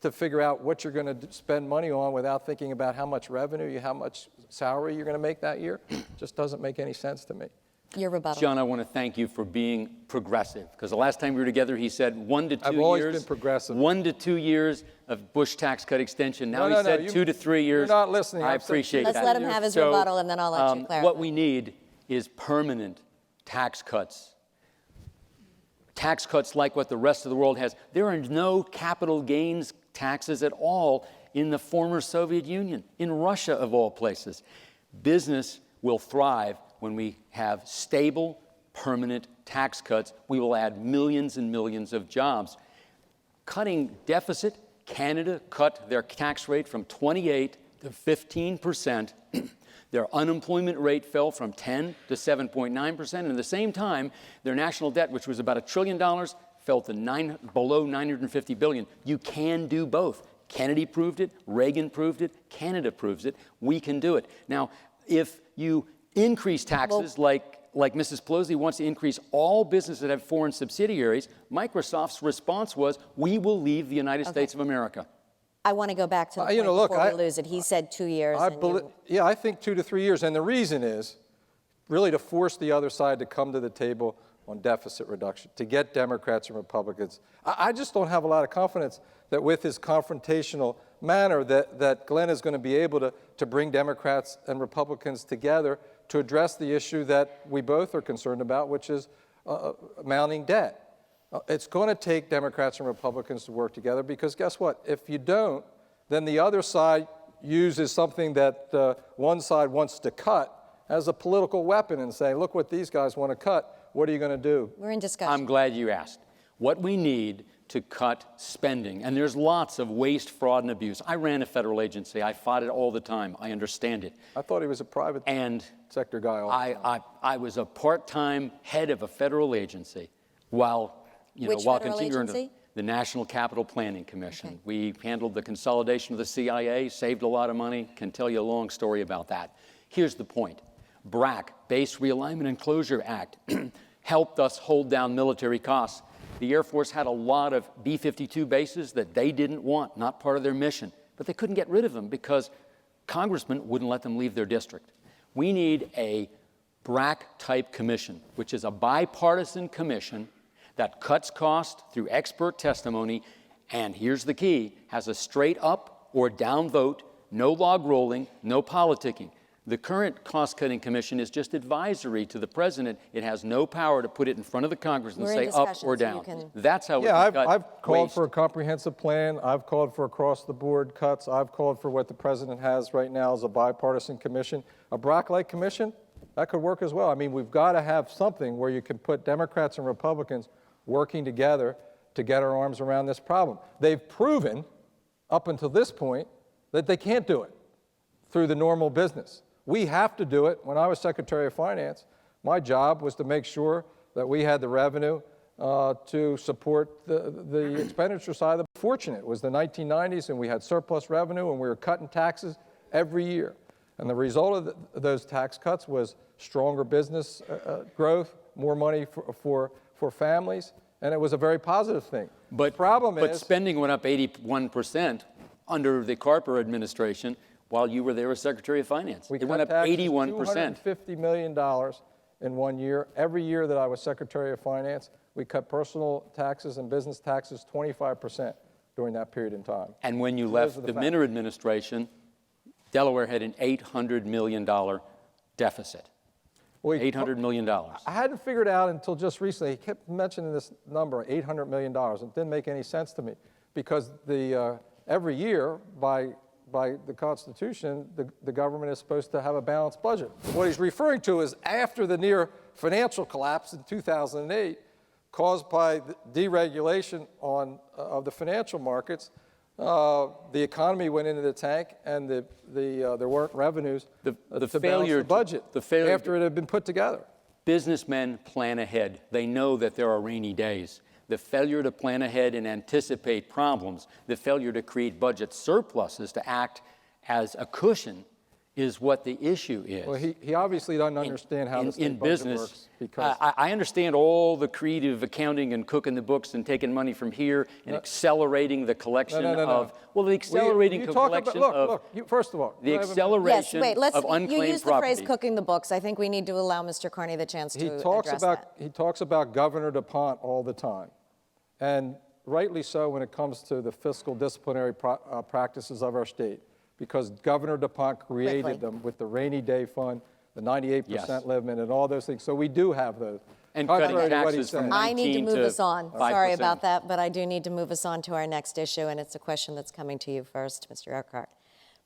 to figure out what you're going to spend money on without thinking about how much revenue, how much salary you're going to make that year. Just doesn't make any sense to me.
Your rebuttal.
John, I want to thank you for being progressive, because the last time we were together, he said 1 to 2 years.
I've always been progressive.
1 to 2 years of Bush tax cut extension. Now
No,
he said 2 to 3 years.
You're not listening.
I appreciate that.
Let's let him have his rebuttal, and then I'll let you clarify.
What we need is permanent tax cuts. Tax cuts like what the rest of the world has. There are no capital gains taxes at all in the former Soviet Union, in Russia of all places. Business will thrive when we have stable, permanent tax cuts. We will add millions and millions of jobs. Cutting deficit, Canada cut their tax rate from 28 to 15%. Their unemployment rate fell from 10 to 7.9%. And at the same time, their national debt, which was about $1 trillion, fell to below $950 billion. You can do both. Kennedy proved it. Reagan proved it. Canada proves it. We can do it. Now, if you increase taxes like Mrs. Pelosi wants to increase all businesses that have foreign subsidiaries, Microsoft's response was, we will leave the United States of America.
I want to go back to the point before we lose it. He said 2 years.
Yeah, I think 2 to 3 years. And the reason is really to force the other side to come to the table on deficit reduction, to get Democrats and Republicans. I just don't have a lot of confidence that with his confrontational manner that Glen is going to be able to bring Democrats and Republicans together to address the issue that we both are concerned about, which is mounting debt. It's going to take Democrats and Republicans to work together, because guess what? If you don't, then the other side uses something that one side wants to cut as a political weapon and say, look what these guys want to cut. What are you going to do?
We're in discussion.
I'm glad you asked. What we need to cut spending, and there's lots of waste, fraud, and abuse. I ran a federal agency. I fought it all the time. I understand it.
I thought he was a private sector guy.
I was a part-time head of a federal agency while continuing the National Capital Planning Commission. Okay. We handled the consolidation of the CIA, saved a lot of money, can tell you a long story about that. Here's the point. BRAC, Base Realignment and Closure Act, helped us hold down military costs. The Air Force had a lot of B-52 bases that they didn't want, not part of their mission, but they couldn't get rid of them because congressmen wouldn't let them leave their district. We need a BRAC-type commission, which is a bipartisan commission that cuts costs through expert testimony, and here's the key, has a straight up or down vote, no log rolling, no politicking. The current cost-cutting commission is just advisory to the president. It has no power to put it in front of the Congress and say up or down. That's how we can cut
I've called
waste.
For a comprehensive plan. I've called for across-the-board cuts. I've called for what the president has right now as a bipartisan commission. A BRAC-like commission, that could work as well. I mean, we've got to have something where you can put Democrats and Republicans working together to get our arms around this problem. They've proven, up until this point, that they can't do it through the normal business. We have to do it. When I was Secretary of Finance, my job was to make sure that we had the revenue to support the expenditure side. Fortunate, it was the 1990s, and we had surplus revenue, and we were cutting taxes every year. And the result of those tax cuts was stronger business growth, more money for families, and it was a very positive thing.
But spending went up 81% under the Carper administration while you were there as Secretary of Finance. It went up 81%.
$250 million in 1 year. Every year that I was Secretary of Finance, we cut personal taxes and business taxes 25% during that period in time.
And when you left the Minner administration, Delaware had an $800 million deficit.
Well,
$800 million.
I hadn't figured out until just recently. He kept mentioning this number, $800 million. It didn't make any sense to me because every year by the Constitution, the government is supposed to have a balanced budget. What he's referring to is after the near financial collapse in 2008 caused by the deregulation of the financial markets, the economy went into the tank, and there weren't revenues to balance the budget after it had been put together.
Businessmen plan ahead. They know that there are rainy days. The failure to plan ahead and anticipate problems, the failure to create budget surpluses to act as a cushion is what the issue is.
Well, he obviously doesn't understand how the state budget works. Because
I understand all the creative accounting and cooking the books and taking money from here and accelerating the collection of, well, the accelerating collection of,
first of all,
the acceleration of unclaimed property.
You use the phrase cooking the books. I think we need to allow Mr. Carney the chance to address that.
He talks about Governor DuPont all the time, and rightly so when it comes to the fiscal disciplinary practices of our state, because Governor DuPont created them with the rainy day fund, the 98% limit, and all those things. So we do have those.
And cutting taxes from 19
I need to move us on.
5%.
Sorry about that, but I do need to move us on to our next issue, and it's a question that's coming to you first, Mr. Urquhart.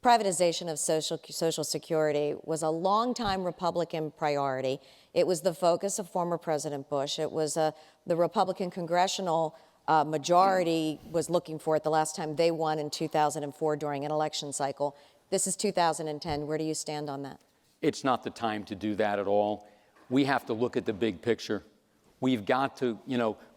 Privatization of Social Security was a longtime Republican priority. It was the focus of former President Bush. It was the Republican congressional majority was looking for it the last time they won in 2004 during an election cycle. This is 2010. Where do you stand on that?
It's not the time to do that at all. We have to look at the big picture. We've got to,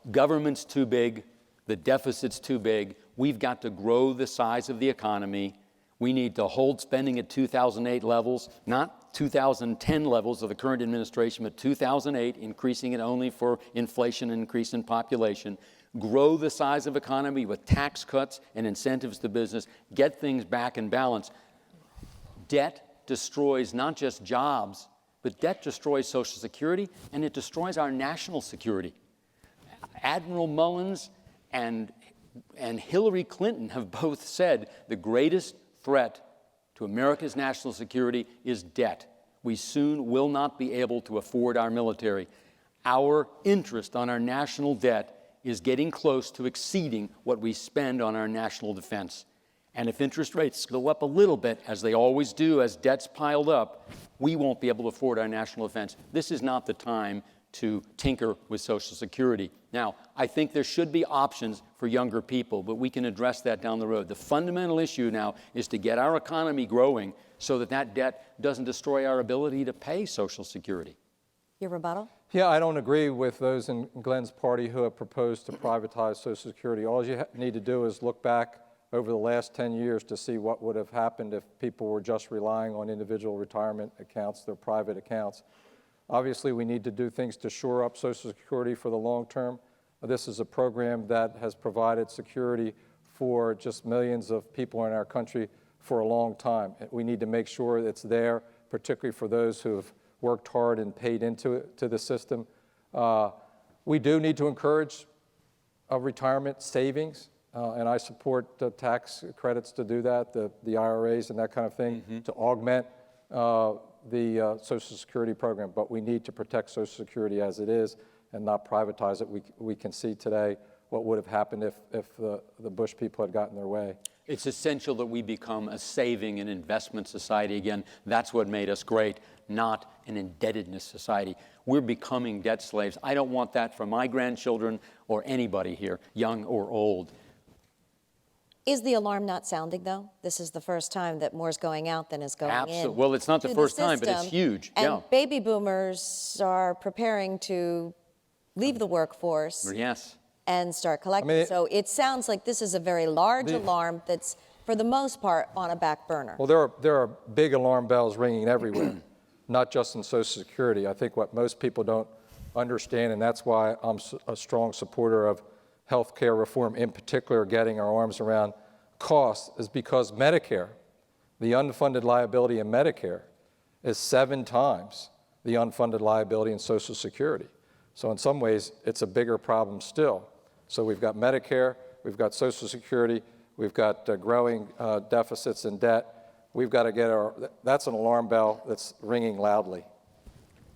government's too big, the deficit's too big. We've got to grow the size of the economy. We need to hold spending at 2008 levels, not 2010 levels of the current administration, but 2008, increasing it only for inflation and increase in population. Grow the size of economy with tax cuts and incentives to business, get things back in balance. Debt destroys not just jobs, but debt destroys Social Security, and it destroys our national security. Admiral Mullins and Hillary Clinton have both said the greatest threat to America's national security is debt. We soon will not be able to afford our military. Our interest on our national debt is getting close to exceeding what we spend on our national defense. And if interest rates go up a little bit, as they always do as debt's piled up, we won't be able to afford our national defense. This is not the time to tinker with Social Security. Now, I think there should be options for younger people, but we can address that down the road. The fundamental issue now is to get our economy growing so that that debt doesn't destroy our ability to pay Social Security.
Your rebuttal?
Yeah, I don't agree with those in Glen's party who have proposed to privatize Social Security. All you need to do is look back over the last 10 years to see what would have happened if people were just relying on individual retirement accounts, their private accounts. Obviously, we need to do things to shore up Social Security for the long term. This is a program that has provided security for just millions of people in our country for a long time. We need to make sure it's there, particularly for those who have worked hard and paid into the system. We do need to encourage retirement savings, and I support tax credits to do that, the IRAs and that kind of thing, to augment the Social Security program. But we need to protect Social Security as it is and not privatize it. We can see today what would have happened if the Bush people had gotten their way.
It's essential that we become a saving and investment society again. That's what made us great, not an indebtedness society. We're becoming debt slaves. I don't want that for my grandchildren or anybody here, young or old.
Is the alarm not sounding, though? This is the first time that more's going out than is going in.
Well, it's not the first time, but it's huge.
And baby boomers are preparing to leave the workforce.
Yes.
And start collecting. So it sounds like this is a very large alarm that's, for the most part, on a back burner.
Well, there are big alarm bells ringing everywhere, not just in Social Security. I think what most people don't understand, and that's why I'm a strong supporter of health care reform, in particular getting our arms around costs, is because Medicare, the unfunded liability in Medicare, is 7 times the unfunded liability in Social Security. So in some ways, it's a bigger problem still. So we've got Medicare, we've got Social Security, we've got growing deficits and debt. we've got to get that's an alarm bell that's ringing loudly.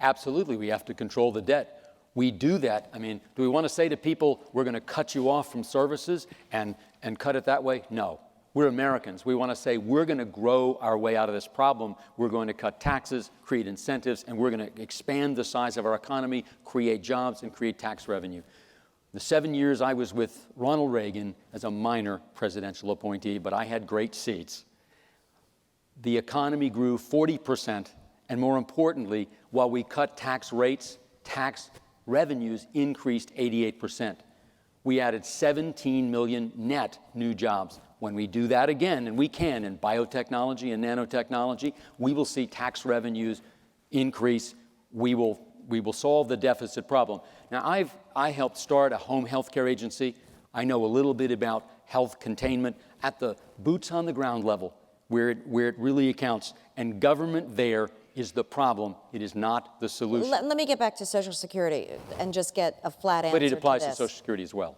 Absolutely, we have to control the debt. We do that. I mean, do we want to say to people, we're going to cut you off from services and cut it that way? No. We're Americans. We want to say we're going to grow our way out of this problem. We're going to cut taxes, create incentives, and we're going to expand the size of our economy, create jobs, and create tax revenue. The 7 years I was with Ronald Reagan as a minor presidential appointee, but I had great seats. The economy grew 40%, and more importantly, while we cut tax rates, tax revenues increased 88%. We added 17 million net new jobs. When we do that again, and we can in biotechnology and nanotechnology, we will see tax revenues increase. We will solve the deficit problem. Now, I helped start a home health care agency. I know a little bit about health containment at the boots on the ground level, where it really accounts. And government there is the problem. It is not the solution.
Let me get back to Social Security and just get a flat answer
But it applies
to
to
this.
Social Security as well.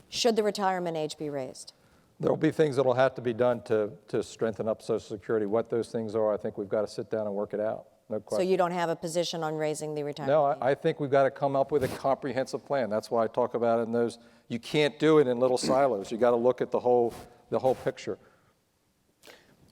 Should the retirement age be raised?
There will be things that will have to be done to strengthen up Social Security. What those things are, I think we've got to sit down and work it out. No
So
question.
you don't have a position on raising the retirement
No,
age?
I think we've got to come up with a comprehensive plan. That's why I talk about it in those. You can't do it in little silos. You got to look at the whole picture.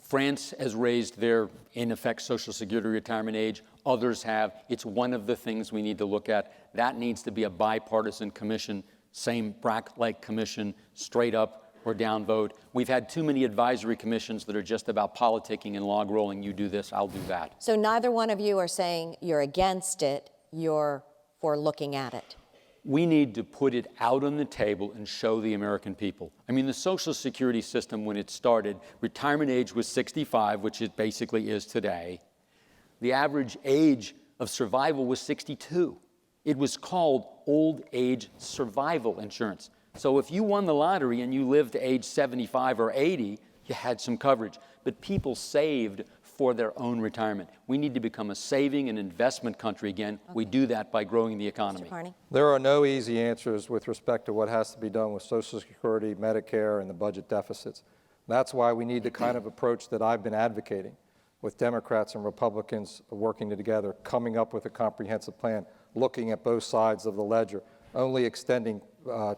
France has raised their, in effect, Social Security retirement age. Others have. It's one of the things we need to look at. That needs to be a bipartisan commission, same BRAC-like commission, straight up or down vote. We've had too many advisory commissions that are just about politicking and log rolling. You do this, I'll do that.
So neither one of you are saying you're against it, you're for looking at it.
We need to put it out on the table and show the American people. I mean, the Social Security system, when it started, retirement age was 65, which it basically is today. The average age of survival was 62. It was called old age survival insurance. So if you won the lottery and you lived to age 75 or 80, you had some coverage. But people saved for their own retirement. We need to become a saving and investment country again. Okay. We do that by growing the economy.
Mr. Carney?
There are no easy answers with respect to what has to be done with Social Security, Medicare, and the budget deficits. That's why we need the kind of approach that I've been advocating, with Democrats and Republicans working together, coming up with a comprehensive plan, looking at both sides of the ledger, only extending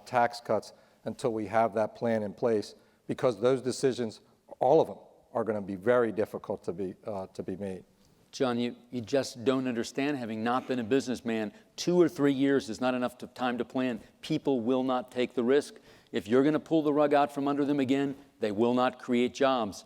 tax cuts until we have that plan in place, because those decisions, all of them, are going to be very difficult to be made.
John, you just don't understand, having not been a businessman. 2 or 3 years is not enough time to plan. People will not take the risk. If you're going to pull the rug out from under them again, they will not create jobs.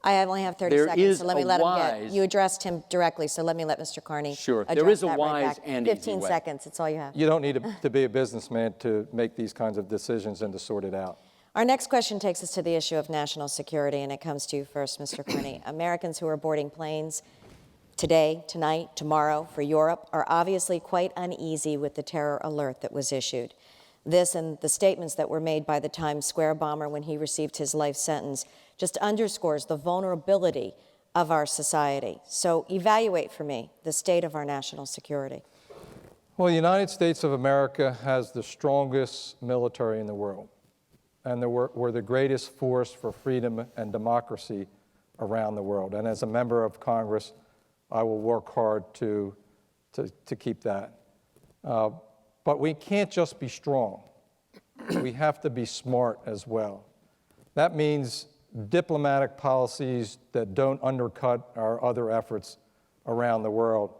I only have 30 seconds, so let me let him get. You addressed him directly, so let me let Mr. Carney
Sure.
address
There is a
that
wise
right back.
and
15
easy way.
seconds, it's all you have.
You don't need to be a businessman to make these kinds of decisions and to sort it out.
Our next question takes us to the issue of national security, and it comes to you first, Mr. Carney. Americans who are boarding planes today, tonight, tomorrow for Europe are obviously quite uneasy with the terror alert that was issued. This and the statements that were made by the Times Square bomber when he received his life sentence just underscores the vulnerability of our society. So evaluate for me the state of our national security.
Well, the United States of America has the strongest military in the world, and we're the greatest force for freedom and democracy around the world. And as a member of Congress, I will work hard to keep that. But we can't just be strong. We have to be smart as well. That means diplomatic policies that don't undercut our other efforts around the world.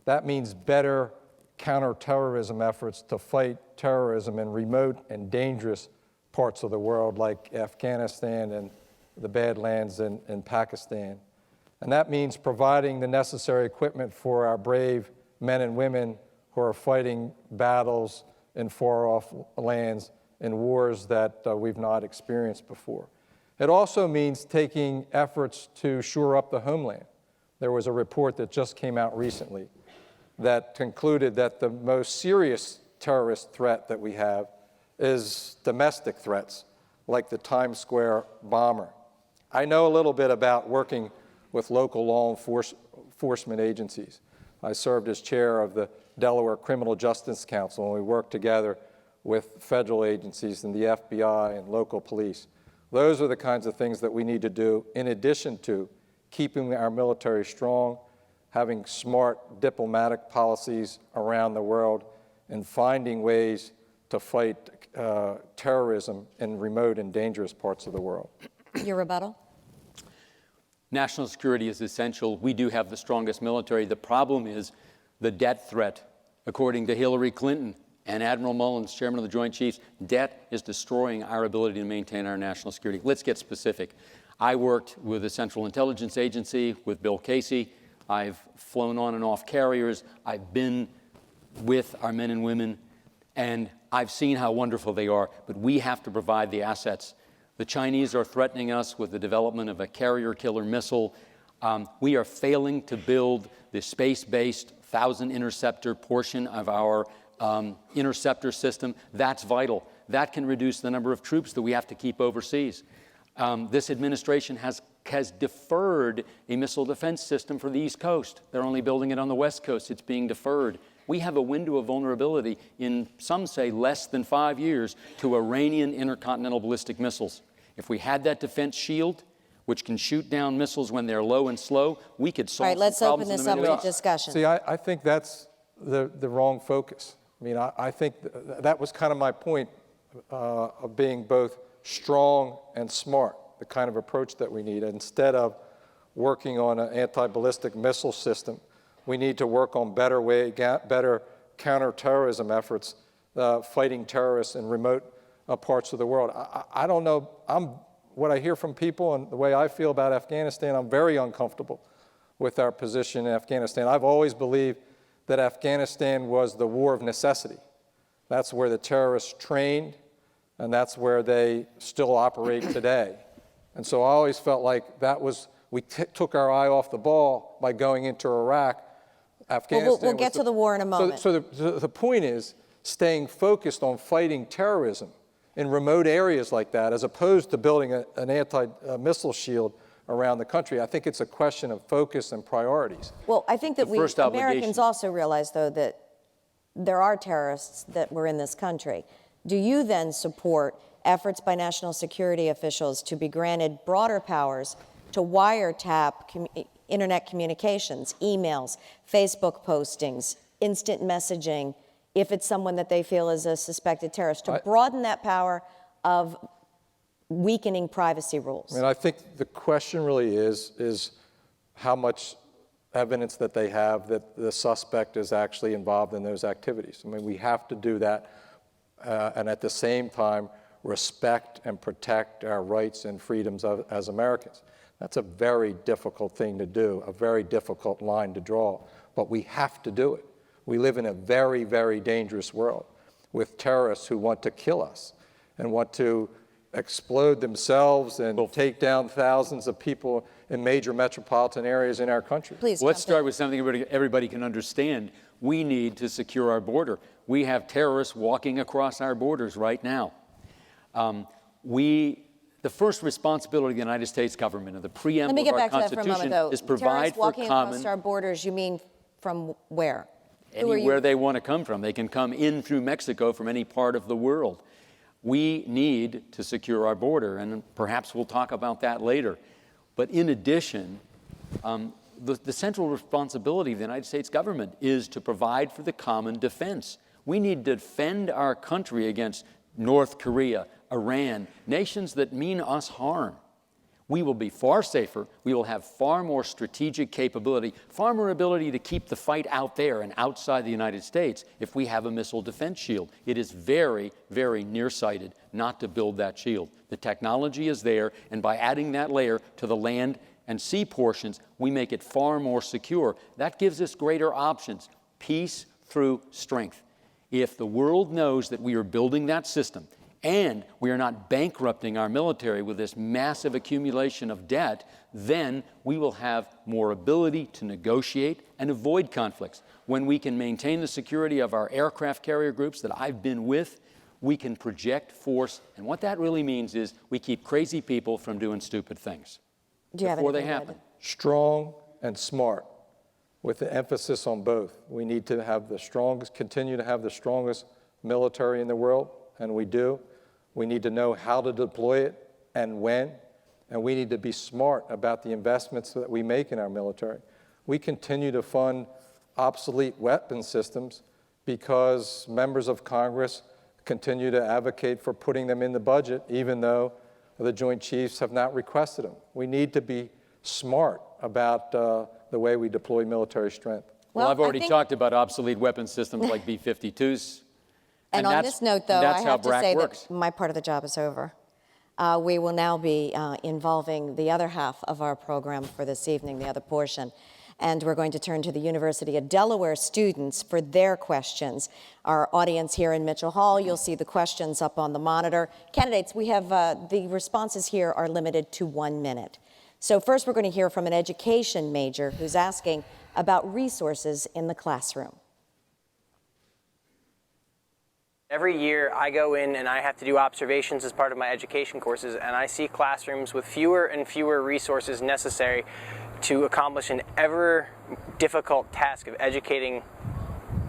That means better counterterrorism efforts to fight terrorism in remote and dangerous parts of the world like Afghanistan and the Badlands in Pakistan. And that means providing the necessary equipment for our brave men and women who are fighting battles in far-off lands in wars that we've not experienced before. It also means taking efforts to shore up the homeland. There was a report that just came out recently that concluded that the most serious terrorist threat that we have is domestic threats, like the Times Square bomber. I know a little bit about working with local law enforcement agencies. I served as chair of the Delaware Criminal Justice Council, and we worked together with federal agencies and the FBI and local police. Those are the kinds of things that we need to do in addition to keeping our military strong, having smart diplomatic policies around the world, and finding ways to fight terrorism in remote and dangerous parts of the world.
Your rebuttal?
National security is essential. We do have the strongest military. The problem is the debt threat. According to Hillary Clinton and Admiral Mullins, chairman of the Joint Chiefs, debt is destroying our ability to maintain our national security. Let's get specific. I worked with the Central Intelligence Agency, with Bill Casey. I've flown on and off carriers. I've been with our men and women, and I've seen how wonderful they are, but we have to provide the assets. The Chinese are threatening us with the development of a carrier-killer missile. We are failing to build the space-based 1,000 interceptor portion of our interceptor system. That's vital. That can reduce the number of troops that we have to keep overseas. This administration has deferred a missile defense system for the East Coast. They're only building it on the West Coast. It's being deferred. We have a window of vulnerability in, some say, less than 5 years to Iranian intercontinental ballistic missiles. If we had that defense shield, which can shoot down missiles when they're low and slow, we could solve
All right, let's
some
open
problems
this
in the Middle
up
East.
to discussion.
See, I think that's the wrong focus. I mean, I think that was kind of my point of being both strong and smart, the kind of approach that we need. Instead of working on an anti-ballistic missile system, we need to work on better counterterrorism efforts, fighting terrorists in remote parts of the world. I don't know, what I hear from people and the way I feel about Afghanistan, I'm very uncomfortable with our position in Afghanistan. I've always believed that Afghanistan was the war of necessity. That's where the terrorists trained, and that's where they still operate today. And so I always felt like that was, we took our eye off the ball by going into Iraq. Afghanistan
We'll get to the war in a moment.
So the point is staying focused on fighting terrorism in remote areas like that, as opposed to building an anti-missile shield around the country. I think it's a question of focus and priorities.
Well, I think that
first
Americans also realize, though, that there are terrorists that were in this country. Do you then support efforts by national security officials to be granted broader powers to wiretap internet communications, emails, Facebook postings, instant messaging, if it's someone that they feel is a suspected terrorist, to broaden that power of weakening privacy rules?
I mean, I think the question really is how much evidence that they have that the suspect is actually involved in those activities. I mean, we have to do that, and at the same time, respect and protect our rights and freedoms as Americans. That's a very difficult thing to do, a very difficult line to draw, but we have to do it. We live in a very, very dangerous world with terrorists who want to kill us and want to explode themselves and take down thousands of people in major metropolitan areas in our country.
Please,
let's start with something everybody can understand. We need to secure our border. We have terrorists walking across our borders right now. The first responsibility of the United States government and the preamble of our Constitution is provide for
walking across our borders, you mean from where?
Anywhere they want to come from. They can come in through Mexico from any part of the world. We need to secure our border, and perhaps we'll talk about that later. But in addition, the central responsibility of the United States government is to provide for the common defense. We need to defend our country against North Korea, Iran, nations that mean us harm. We will be far safer, we will have far more strategic capability, far more ability to keep the fight out there and outside the United States if we have a missile defense shield. It is very, very nearsighted not to build that shield. The technology is there, and by adding that layer to the land and sea portions, we make it far more secure. That gives us greater options, peace through strength. If the world knows that we are building that system, and we are not bankrupting our military with this massive accumulation of debt, then we will have more ability to negotiate and avoid conflicts. When we can maintain the security of our aircraft carrier groups that I've been with, we can project force. And what that really means is we keep crazy people from doing stupid things before they happen.
Strong and smart, with the emphasis on both. We need to have the strongest, continue to have the strongest military in the world, and we do. We need to know how to deploy it and when, and we need to be smart about the investments that we make in our military. We continue to fund obsolete weapon systems because members of Congress continue to advocate for putting them in the budget, even though the Joint Chiefs have not requested them. We need to be smart about the way we deploy military strength.
Well, I've already talked about obsolete weapon systems like B-52s.
And on this note, though, I have to say
works.
that my part of the job is over. We will now be involving the other half of our program for this evening, the other portion. And we're going to turn to the University of Delaware students for their questions. Our audience here in Mitchell Hall, you'll see the questions up on the monitor. Candidates, we have the responses here are limited to 1 minute. So first we're going to hear from an education major who's asking about resources in the classroom.
Every year I go in and I have to do observations as part of my education courses, and I see classrooms with fewer and fewer resources necessary to accomplish an ever difficult task of educating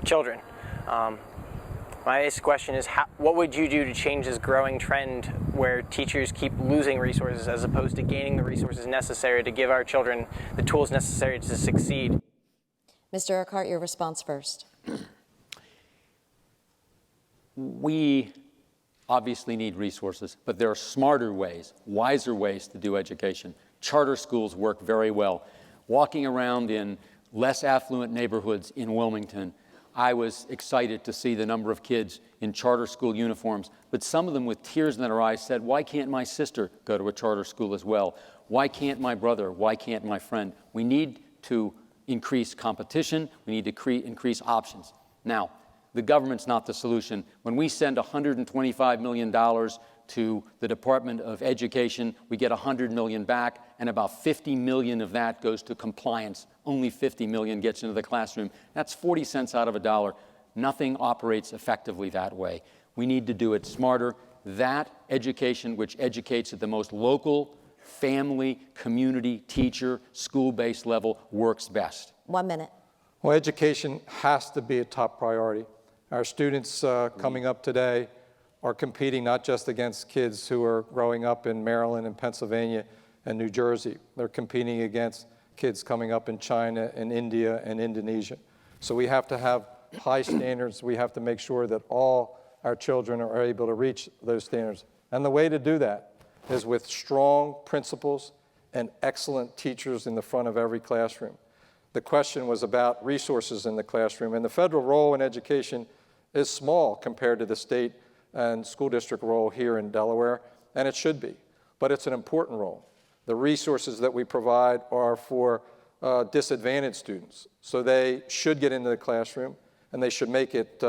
children. My basic question is, what would you do to change this growing trend where teachers keep losing resources as opposed to gaining the resources necessary to give our children the tools necessary to succeed?
Mr. Urquhart, your response first.
We obviously need resources, but there are smarter ways, wiser ways to do education. Charter schools work very well. Walking around in less affluent neighborhoods in Wilmington, I was excited to see the number of kids in charter school uniforms, but some of them with tears in their eyes said, why can't my sister go to a charter school as well? Why can't my brother? Why can't my friend? We need to increase competition. We need to increase options. Now, the government's not the solution. When we send $125 million to the Department of Education, we get $100 million back, and about $50 million of that goes to compliance. Only $50 million gets into the classroom. That's 40 cents out of a dollar. Nothing operates effectively that way. We need to do it smarter. That education, which educates at the most local, family, community, teacher, school-based level, works best.
1 minute.
Well, education has to be a top priority. Our students coming up today are competing not just against kids who are growing up in Maryland and Pennsylvania and New Jersey. They're competing against kids coming up in China and India and Indonesia. So we have to have high standards. We have to make sure that all our children are able to reach those standards. And the way to do that is with strong principals and excellent teachers in the front of every classroom. The question was about resources in the classroom, and the federal role in education is small compared to the state and school district role here in Delaware, and it should be, but it's an important role. The resources that we provide are for disadvantaged students, so they should get into the classroom, and they should make it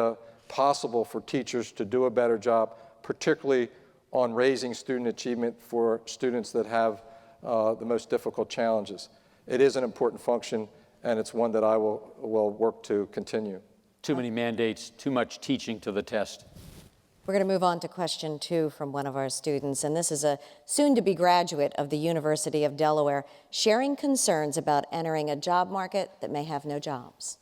possible for teachers to do a better job, particularly on raising student achievement for students that have the most difficult challenges. It is an important function, and it's one that I will work to continue.
Too many mandates, too much teaching to the test.
We're going to move on to question 2 from one of our students, and this is a soon-to-be graduate of the University of Delaware sharing concerns about entering a job market that may have no jobs.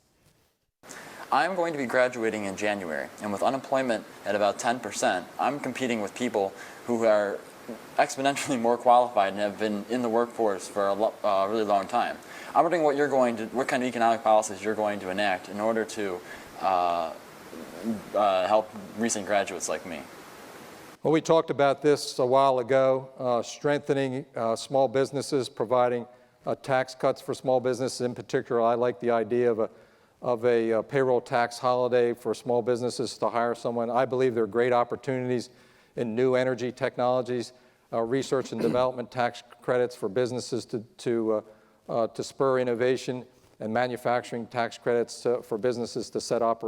I'm going to be graduating in January, and with unemployment at about 10%, I'm competing with people who are exponentially more qualified and have been in the workforce for a really long time. I'm wondering what kind of economic policies you're going to enact in order to help recent graduates like me.
Well, we talked about this a while ago, strengthening small businesses, providing tax cuts for small businesses. In particular, I like the idea of a payroll tax holiday for small businesses to hire someone. I believe there are great opportunities in new energy technologies, research and development tax credits for businesses to spur innovation, and manufacturing tax credits for businesses to set up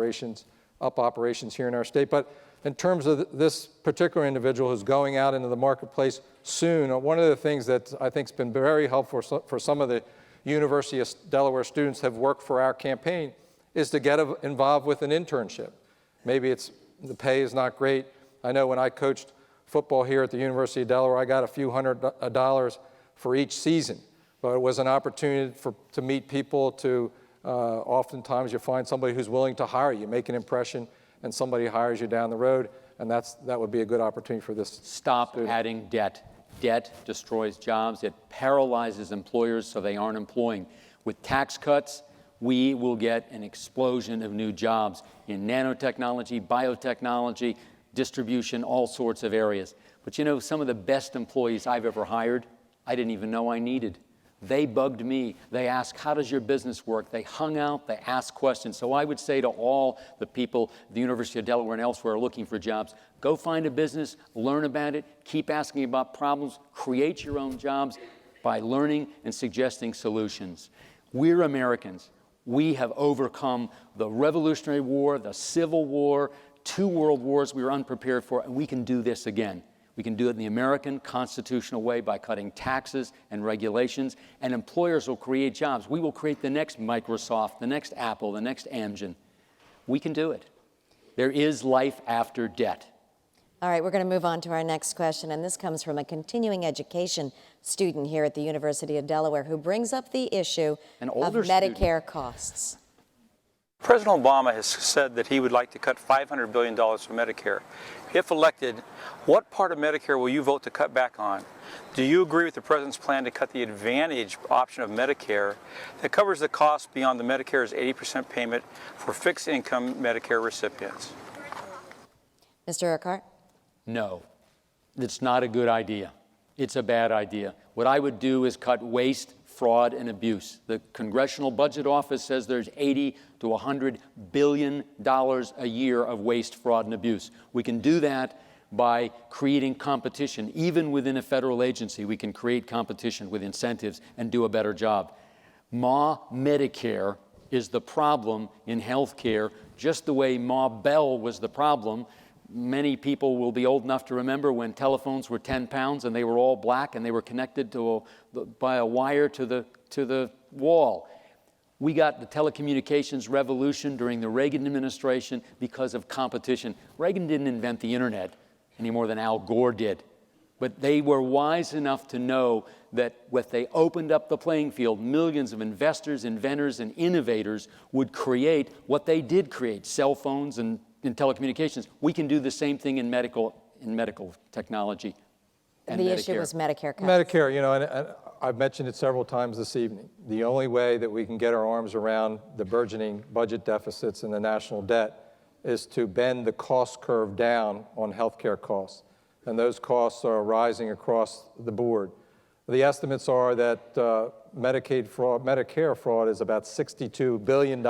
operations here in our state. But in terms of this particular individual who's going out into the marketplace soon, one of the things that I think has been very helpful for some of the University of Delaware students have worked for our campaign is to get involved with an internship. Maybe the pay is not great. I know when I coached football here at the University of Delaware, I got a few $100 for each season. But it was an opportunity to meet people, oftentimes you find somebody who's willing to hire you, make an impression, and somebody hires you down the road, and that would be a good opportunity for this
Stop
student.
adding debt. Debt destroys jobs. It paralyzes employers so they aren't employing. With tax cuts, we will get an explosion of new jobs in nanotechnology, biotechnology, distribution, all sorts of areas. But you know, some of the best employees I've ever hired, I didn't even know I needed. They bugged me. They asked, how does your business work? They hung out, they asked questions. So I would say to all the people at the University of Delaware and elsewhere looking for jobs, go find a business, learn about it, keep asking about problems, create your own jobs by learning and suggesting solutions. We're Americans. We have overcome the Revolutionary War, the Civil War, 2 world wars we were unprepared for, and we can do this again. We can do it in the American constitutional way by cutting taxes and regulations, and employers will create jobs. We will create the next Microsoft, the next Apple, the next Amgen. We can do it. There is life after debt.
All right, we're going to move on to our next question, and this comes from a continuing education student here at the University of Delaware who brings up the issue of Medicare costs.
President Obama has said that he would like to cut $500 billion from Medicare. If elected, what part of Medicare will you vote to cut back on? Do you agree with the President's plan to cut the Advantage option of Medicare that covers the cost beyond the Medicare's 80% payment for fixed income Medicare recipients?
Mr. Urquhart?
No, it's not a good idea. It's a bad idea. What I would do is cut waste, fraud, and abuse. The Congressional Budget Office says there's $80 to $100 billion a year of waste, fraud, and abuse. We can do that by creating competition. Even within a federal agency, we can create competition with incentives and do a better job. Medicare is the problem in health care, just the way Ma Bell was the problem. Many people will be old enough to remember when telephones were 10 pounds and they were all black and they were connected by a wire to the wall. We got the telecommunications revolution during the Reagan administration because of competition. Reagan didn't invent the internet any more than Al Gore did. But they were wise enough to know that when they opened up the playing field, millions of investors, inventors, and innovators would create what they did create, cell phones and in telecommunications. We can do the same thing in medical technology and
the
Medicare.
issue was Medicare cuts.
Medicare, you know, and I've mentioned it several times this evening. The only way that we can get our arms around the burgeoning budget deficits and the national debt is to bend the cost curve down on healthcare costs. And those costs are rising across the board. The estimates are that Medicare fraud is about $62 billion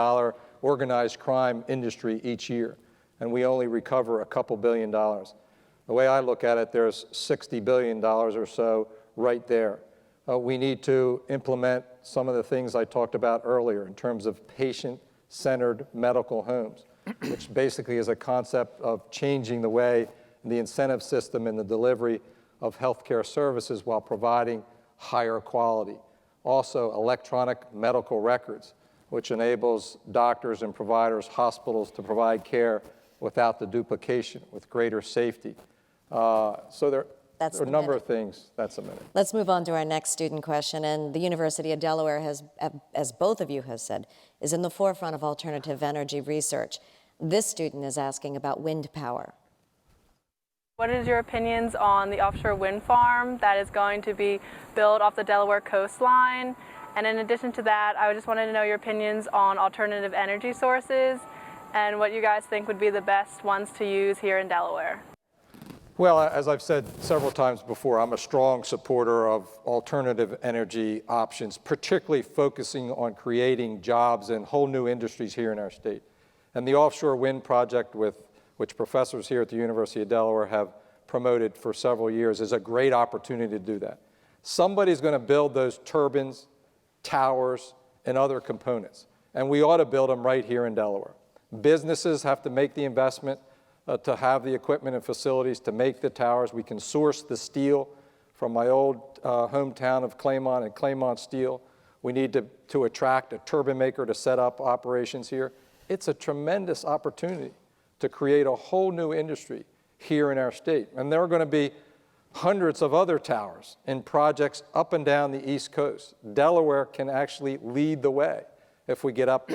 organized crime industry each year, and we only recover a couple $1 billion. The way I look at it, there's $60 billion or so right there. We need to implement some of the things I talked about earlier in terms of patient-centered medical homes, which basically is a concept of changing the way the incentive system and the delivery of healthcare services while providing higher quality. Also, electronic medical records, which enables doctors and providers, hospitals to provide care without the duplication, with greater safety. So there are a number of things. That's a minute.
Let's move on to our next student question. And the University of Delaware has, as both of you have said, is in the forefront of alternative energy research. This student is asking about wind power.
What is your opinions on the offshore wind farm that is going to be built off the Delaware coastline? And in addition to that, I just wanted to know your opinions on alternative energy sources and what you guys think would be the best ones to use here in Delaware.
Well, as I've said several times before, I'm a strong supporter of alternative energy options, particularly focusing on creating jobs and whole new industries here in our state. And the offshore wind project, which professors here at the University of Delaware have promoted for several years, is a great opportunity to do that. Somebody's going to build those turbines, towers, and other components, and we ought to build them right here in Delaware. Businesses have to make the investment to have the equipment and facilities to make the towers. We can source the steel from my old hometown of Claymont and Claymont Steel. We need to attract a turbine maker to set up operations here. It's a tremendous opportunity to create a whole new industry here in our state. And there are going to be hundreds of other towers in projects up and down the East Coast. Delaware can actually lead the way if we get out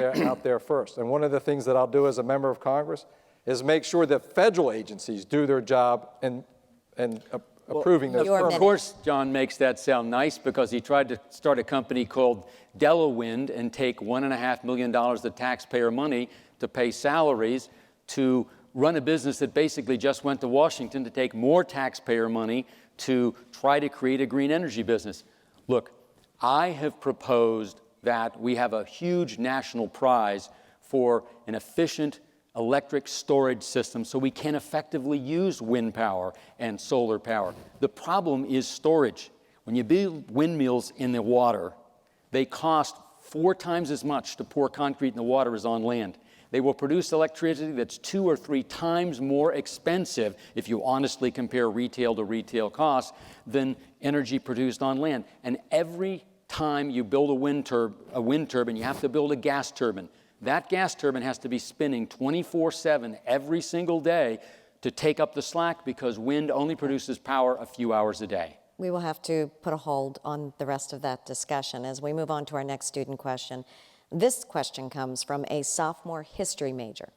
there first. And one of the things that I'll do as a member of Congress is make sure that federal agencies do their job and approving those
Your
permits.
Of course, John makes that sound nice because he tried to start a company called Delaware and take $1.5 million of taxpayer money to pay salaries to run a business that basically just went to Washington to take more taxpayer money to try to create a green energy business. Look, I have proposed that we have a huge national prize for an efficient electric storage system so we can effectively use wind power and solar power. The problem is storage. When you build windmills in the water, they cost 4 times as much to pour concrete in the water as on land. They will produce electricity that's 2 or 3 times more expensive, if you honestly compare retail to retail costs, than energy produced on land. And every time you build a wind turbine, you have to build a gas turbine. That gas turbine has to be spinning 24/7 every single day to take up the slack because wind only produces power a few hours a day.
We will have to put a hold on the rest of that discussion as we move on to our next student question. This question comes from a sophomore history major.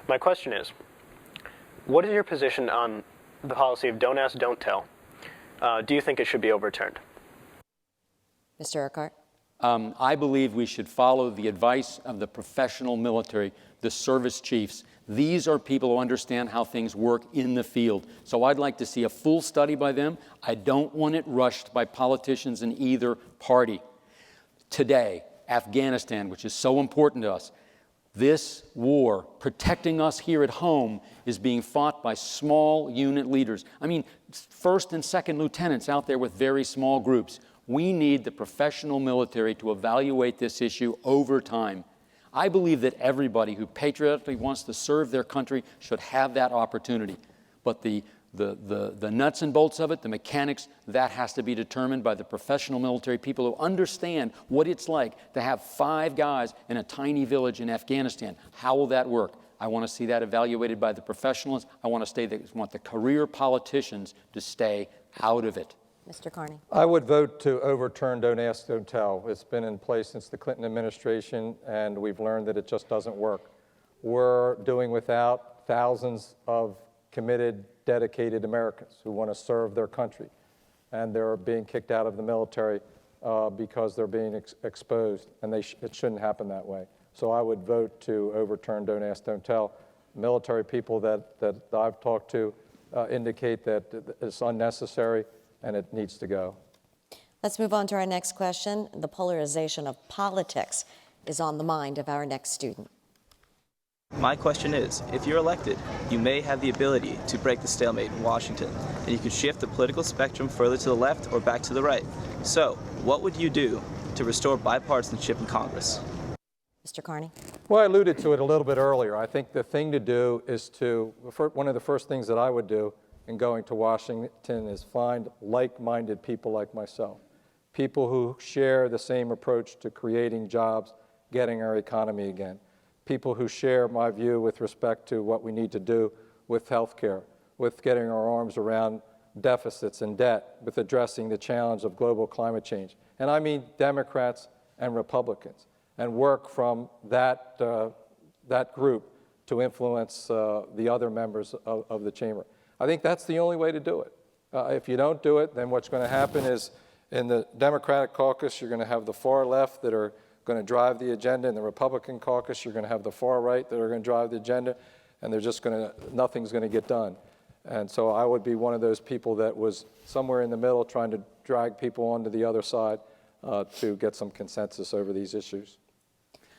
My question is, what is your position on the policy of don't ask, don't tell? Do you think it should be overturned?
Mr. Urquhart?
I believe we should follow the advice of the professional military, the service chiefs. These are people who understand how things work in the field. So I'd like to see a full study by them. I don't want it rushed by politicians in either party. Today, Afghanistan, which is so important to us, this war, protecting us here at home, is being fought by small unit leaders. I mean, first and second lieutenants out there with very small groups. We need the professional military to evaluate this issue over time. I believe that everybody who patriotically wants to serve their country should have that opportunity. But the nuts and bolts of it, the mechanics, that has to be determined by the professional military people who understand what it's like to have 5 guys in a tiny village in Afghanistan. How will that work? I want to see that evaluated by the professionals. I want the career politicians to stay out of it.
Mr. Carney?
I would vote to overturn Don't Ask, Don't Tell. It's been in place since the Clinton administration, and we've learned that it just doesn't work. We're doing without thousands of committed, dedicated Americans who want to serve their country, and they're being kicked out of the military because they're being exposed, and it shouldn't happen that way. So I would vote to overturn Don't Ask, Don't Tell. Military people that I've talked to indicate that it's unnecessary and it needs to go.
Let's move on to our next question. The polarization of politics is on the mind of our next student.
My question is, if you're elected, you may have the ability to break the stalemate in Washington, and you could shift the political spectrum further to the left or back to the right. So, what would you do to restore bipartisanship in Congress?
Mr. Carney?
Well, I alluded to it a little bit earlier. I think the thing to do is one of the first things that I would do in going to Washington is find like-minded people like myself, people who share the same approach to creating jobs, getting our economy again, people who share my view with respect to what we need to do with health care, with getting our arms around deficits and debt, with addressing the challenge of global climate change. And I mean Democrats and Republicans, and work from that group to influence the other members of the chamber. I think that's the only way to do it. If you don't do it, then what's going to happen is in the Democratic caucus, you're going to have the far left that are going to drive the agenda. In the Republican caucus, you're going to have the far right that are going to drive the agenda, and nothing's going to get done. And so I would be one of those people that was somewhere in the middle trying to drag people onto the other side to get some consensus over these issues.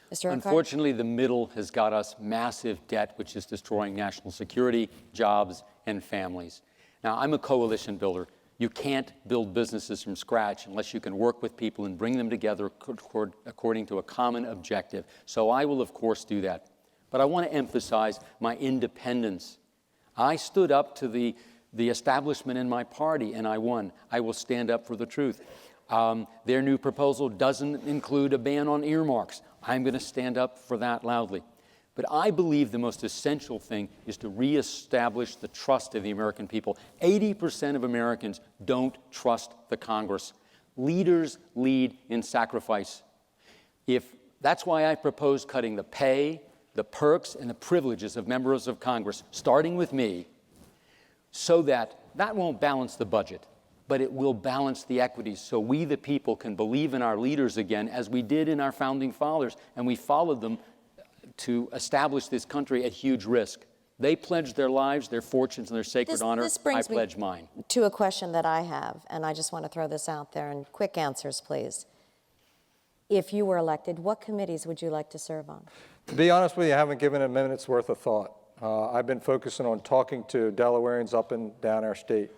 Mr. Urquhart?
Unfortunately, the middle has got us massive debt, which is destroying national security, jobs, and families. Now, I'm a coalition builder. You can't build businesses from scratch unless you can work with people and bring them together according to a common objective. So I will, of course, do that. But I want to emphasize my independence. I stood up to the establishment in my party, and I won. I will stand up for the truth. Their new proposal doesn't include a ban on earmarks. I'm going to stand up for that loudly. But I believe the most essential thing is to reestablish the trust of the American people. 80% of Americans don't trust the Congress. Leaders lead in sacrifice. That's why I propose cutting the pay, the perks, and the privileges of members of Congress, starting with me, so that that won't balance the budget, but it will balance the equities so we, the people, can believe in our leaders again, as we did in our founding fathers, and we followed them to establish this country at huge risk. They pledged their lives, their fortunes, and their sacred honor. I pledge mine.
To a question that I have, and I just want to throw this out there, and quick answers, please. If you were elected, what committees would you like to serve on?
To be honest with you, I haven't given it a minute's worth of thought. I've been focusing on talking to Delawareans up and down our state,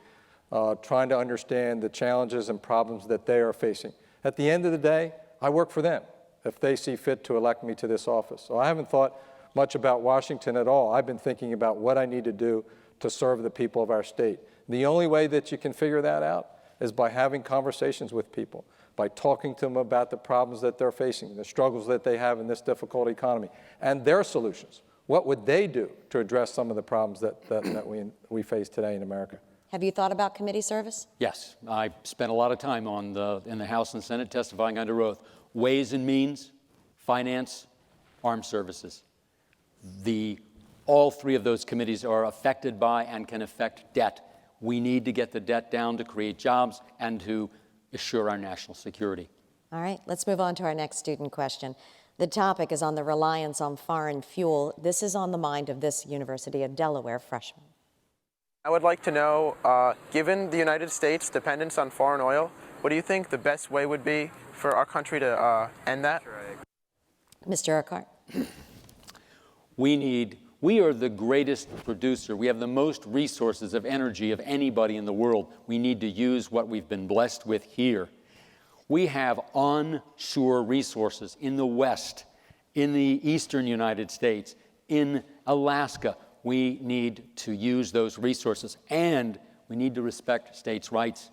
trying to understand the challenges and problems that they are facing. At the end of the day, I work for them if they see fit to elect me to this office. So I haven't thought much about Washington at all. I've been thinking about what I need to do to serve the people of our state. The only way that you can figure that out is by having conversations with people, by talking to them about the problems that they're facing, the struggles that they have in this difficult economy, and their solutions. What would they do to address some of the problems that we face today in America?
Have you thought about committee service?
Yes, I spent a lot of time in the House and Senate testifying under oath. Ways and Means, Finance, Armed Services. All three of those committees are affected by and can affect debt. We need to get the debt down to create jobs and to assure our national security.
All right, let's move on to our next student question. The topic is on the reliance on foreign fuel. This is on the mind of this University of Delaware freshman.
I would like to know, given the United States' dependence on foreign oil, what do you think the best way would be for our country to end that?
Mr. Urquhart.
We are the greatest producer. We have the most resources of energy of anybody in the world. We need to use what we've been blessed with here. We have onshore resources in the West, in the eastern United States, in Alaska. We need to use those resources, and we need to respect states' rights.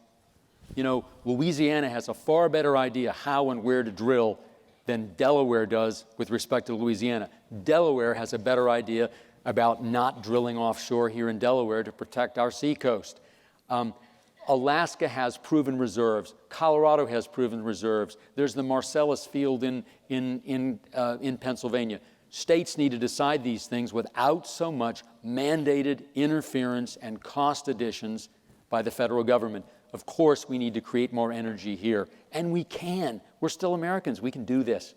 You know, Louisiana has a far better idea how and where to drill than Delaware does with respect to Louisiana. Delaware has a better idea about not drilling offshore here in Delaware to protect our seacoast. Alaska has proven reserves. Colorado has proven reserves. There's the Marcellus field in Pennsylvania. States need to decide these things without so much mandated interference and cost additions by the federal government. Of course, we need to create more energy here, and we can. We're still Americans. We can do this.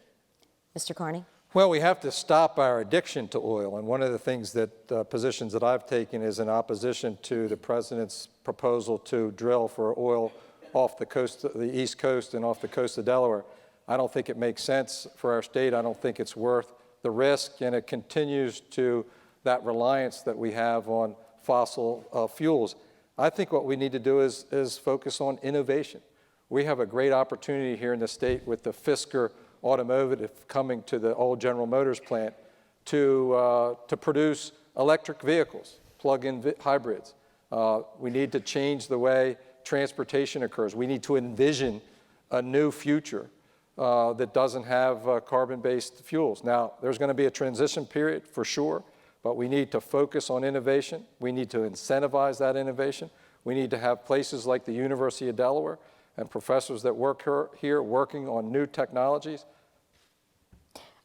Mr. Carney?
Well, we have to stop our addiction to oil, and one of the things that positions that I've taken is in opposition to the president's proposal to drill for oil off the coast, the East Coast, and off the coast of Delaware. I don't think it makes sense for our state. I don't think it's worth the risk, and it continues to that reliance that we have on fossil fuels. I think what we need to do is focus on innovation. We have a great opportunity here in the state with the Fisker Automotive coming to the old General Motors plant to produce electric vehicles, plug-in hybrids. We need to change the way transportation occurs. We need to envision a new future that doesn't have carbon-based fuels. Now, there's going to be a transition period for sure, but we need to focus on innovation. We need to incentivize that innovation. We need to have places like the University of Delaware and professors that work here working on new technologies.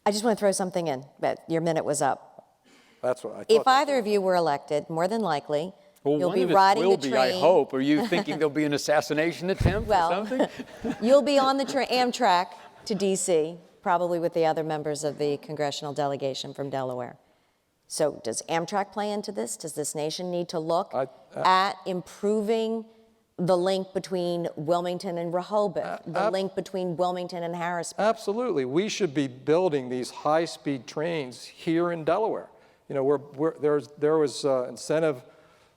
I just want to throw something in, but your minute was up.
That's what I thought.
If either of you were elected, more than likely, you'll be riding the train.
I hope. Are you thinking there'll be an assassination attempt or something?
You'll be on the Amtrak to D.C., probably with the other members of the congressional delegation from Delaware. So does Amtrak play into this? Does this nation need to look at improving the link between Wilmington and Rehoboth, the link between Wilmington and Harrisburg?
Absolutely. We should be building these high-speed trains here in Delaware. You know, there was incentive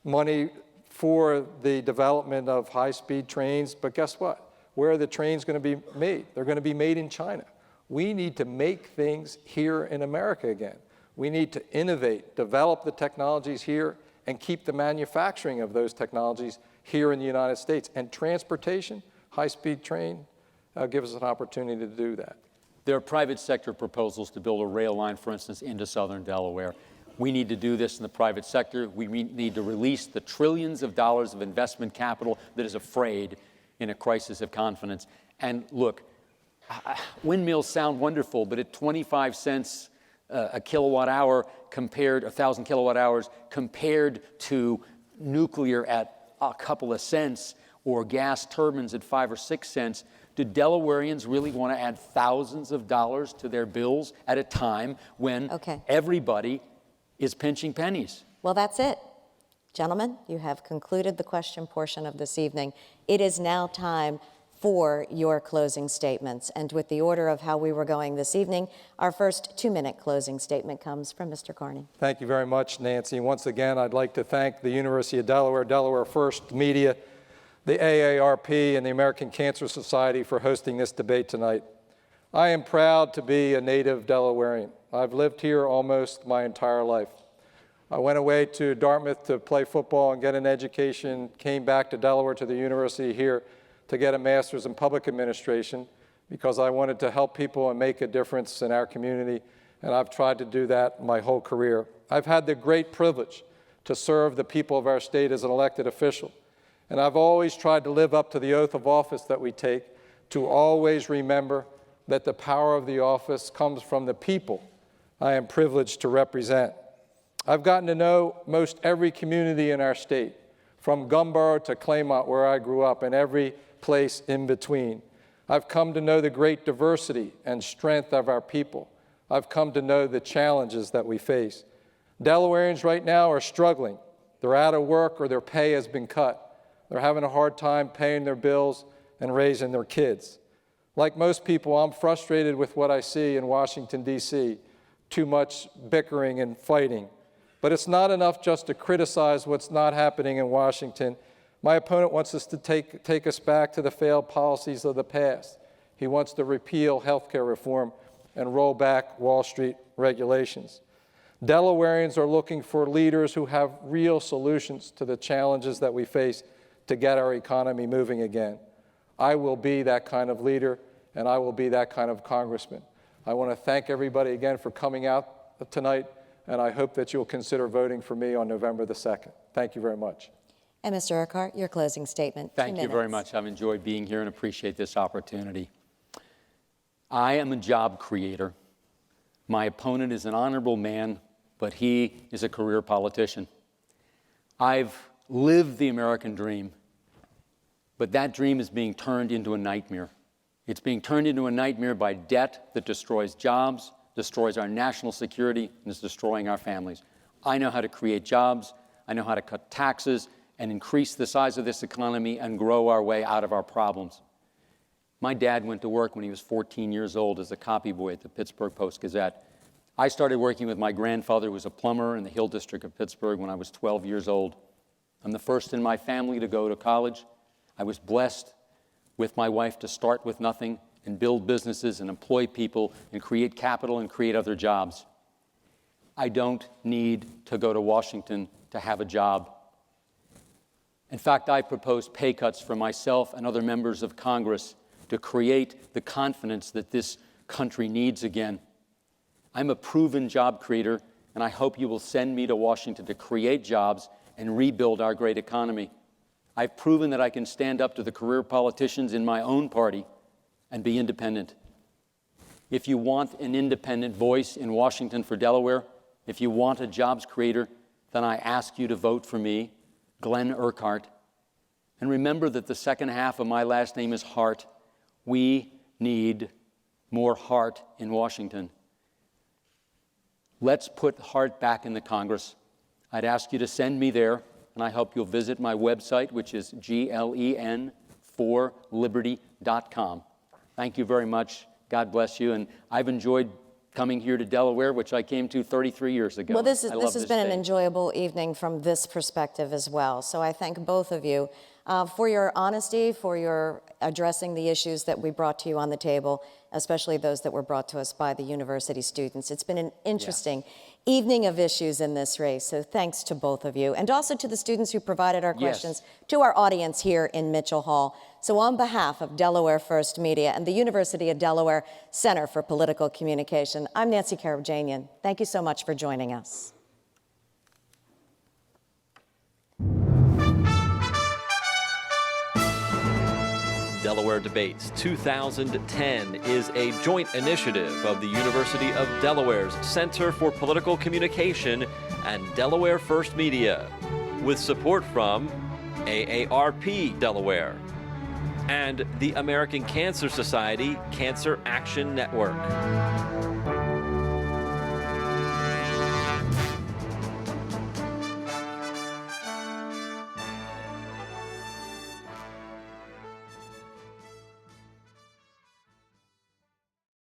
money for the development of high-speed trains, but guess what? Where are the trains going to be made? They're going to be made in China. We need to make things here in America again. We need to innovate, develop the technologies here, and keep the manufacturing of those technologies here in the United States. And transportation, high-speed train, gives us an opportunity to do that.
There are private sector proposals to build a rail line, for instance, into southern Delaware. We need to do this in the private sector. We need to release the trillions of dollars of investment capital that is afraid in a crisis of confidence. And look, windmills sound wonderful, but at 25 cents a kilowatt hour compared, 1,000 kilowatt hours compared to nuclear at a couple of cents or gas turbines at 5 or 6 cents, do Delawareans really want to add thousands of dollars to their bills at a time when everybody is pinching pennies?
Well, that's it. Gentlemen, you have concluded the question portion of this evening. It is now time for your closing statements. And with the order of how we were going this evening, our first 2-minute closing statement comes from Mr. Carney.
Thank you very much, Nancy. Once again, I'd like to thank the University of Delaware, Delaware First Media, the AARP, and the American Cancer Society for hosting this debate tonight. I am proud to be a native Delawarean. I've lived here almost my entire life. I went away to Dartmouth to play football and get an education, came back to Delaware to the university here to get a master's in public administration because I wanted to help people and make a difference in our community, and I've tried to do that my whole career. I've had the great privilege to serve the people of our state as an elected official, and I've always tried to live up to the oath of office that we take, to always remember that the power of the office comes from the people I am privileged to represent. I've gotten to know most every community in our state, from Gumboro to Claymont, where I grew up, and every place in between. I've come to know the great diversity and strength of our people. I've come to know the challenges that we face. Delawareans right now are struggling. They're out of work or their pay has been cut. They're having a hard time paying their bills and raising their kids. Like most people, I'm frustrated with what I see in Washington, D.C., too much bickering and fighting. But it's not enough just to criticize what's not happening in Washington. My opponent wants us to take us back to the failed policies of the past. He wants to repeal health care reform and roll back Wall Street regulations. Delawareans are looking for leaders who have real solutions to the challenges that we face to get our economy moving again. I will be that kind of leader, and I will be that kind of congressman. I want to thank everybody again for coming out tonight, and I hope that you'll consider voting for me on November the 2nd. Thank you very much.
And Mr. Urquhart, your closing statement.
Thank you very much. I've enjoyed being here and appreciate this opportunity. I am a job creator. My opponent is an honorable man, but he is a career politician. I've lived the American dream, but that dream is being turned into a nightmare. It's being turned into a nightmare by debt that destroys jobs, destroys our national security, and is destroying our families. I know how to create jobs. I know how to cut taxes and increase the size of this economy and grow our way out of our problems. My dad went to work when he was 14 years old as a copy boy at the Pittsburgh Post-Gazette. I started working with my grandfather, who was a plumber in the Hill District of Pittsburgh, when I was 12 years old. I'm the first in my family to go to college. I was blessed with my wife to start with nothing and build businesses and employ people and create capital and create other jobs. I don't need to go to Washington to have a job. In fact, I proposed pay cuts for myself and other members of Congress to create the confidence that this country needs again. I'm a proven job creator, and I hope you will send me to Washington to create jobs and rebuild our great economy. I've proven that I can stand up to the career politicians in my own party and be independent. If you want an independent voice in Washington for Delaware, if you want a jobs creator, then I ask you to vote for me, Glen Urquhart. And remember that the second half of my last name is Hart. We need more heart in Washington. Let's put heart back in the Congress. I'd ask you to send me there, and I hope you'll visit my website, which is glen4liberty.com. Thank you very much. God bless you. And I've enjoyed coming here to Delaware, which I came to 33 years ago.
Well, this has been an enjoyable evening from this perspective as well. So I thank both of you for your honesty, for your addressing the issues that we brought to you on the table, especially those that were brought to us by the university students. It's been an interesting evening of issues in this race. So thanks to both of you, and also to the students who provided our questions to our audience here in Mitchell Hall. So on behalf of Delaware First Media and the University of Delaware Center for Political Communication, I'm Nancy Karabjanian. Thank you so much for joining us.
Delaware Debates 2010 is a joint initiative of the University of Delaware's Center for Political Communication and Delaware First Media, with support from AARP Delaware, and the American Cancer Society Cancer Action Network.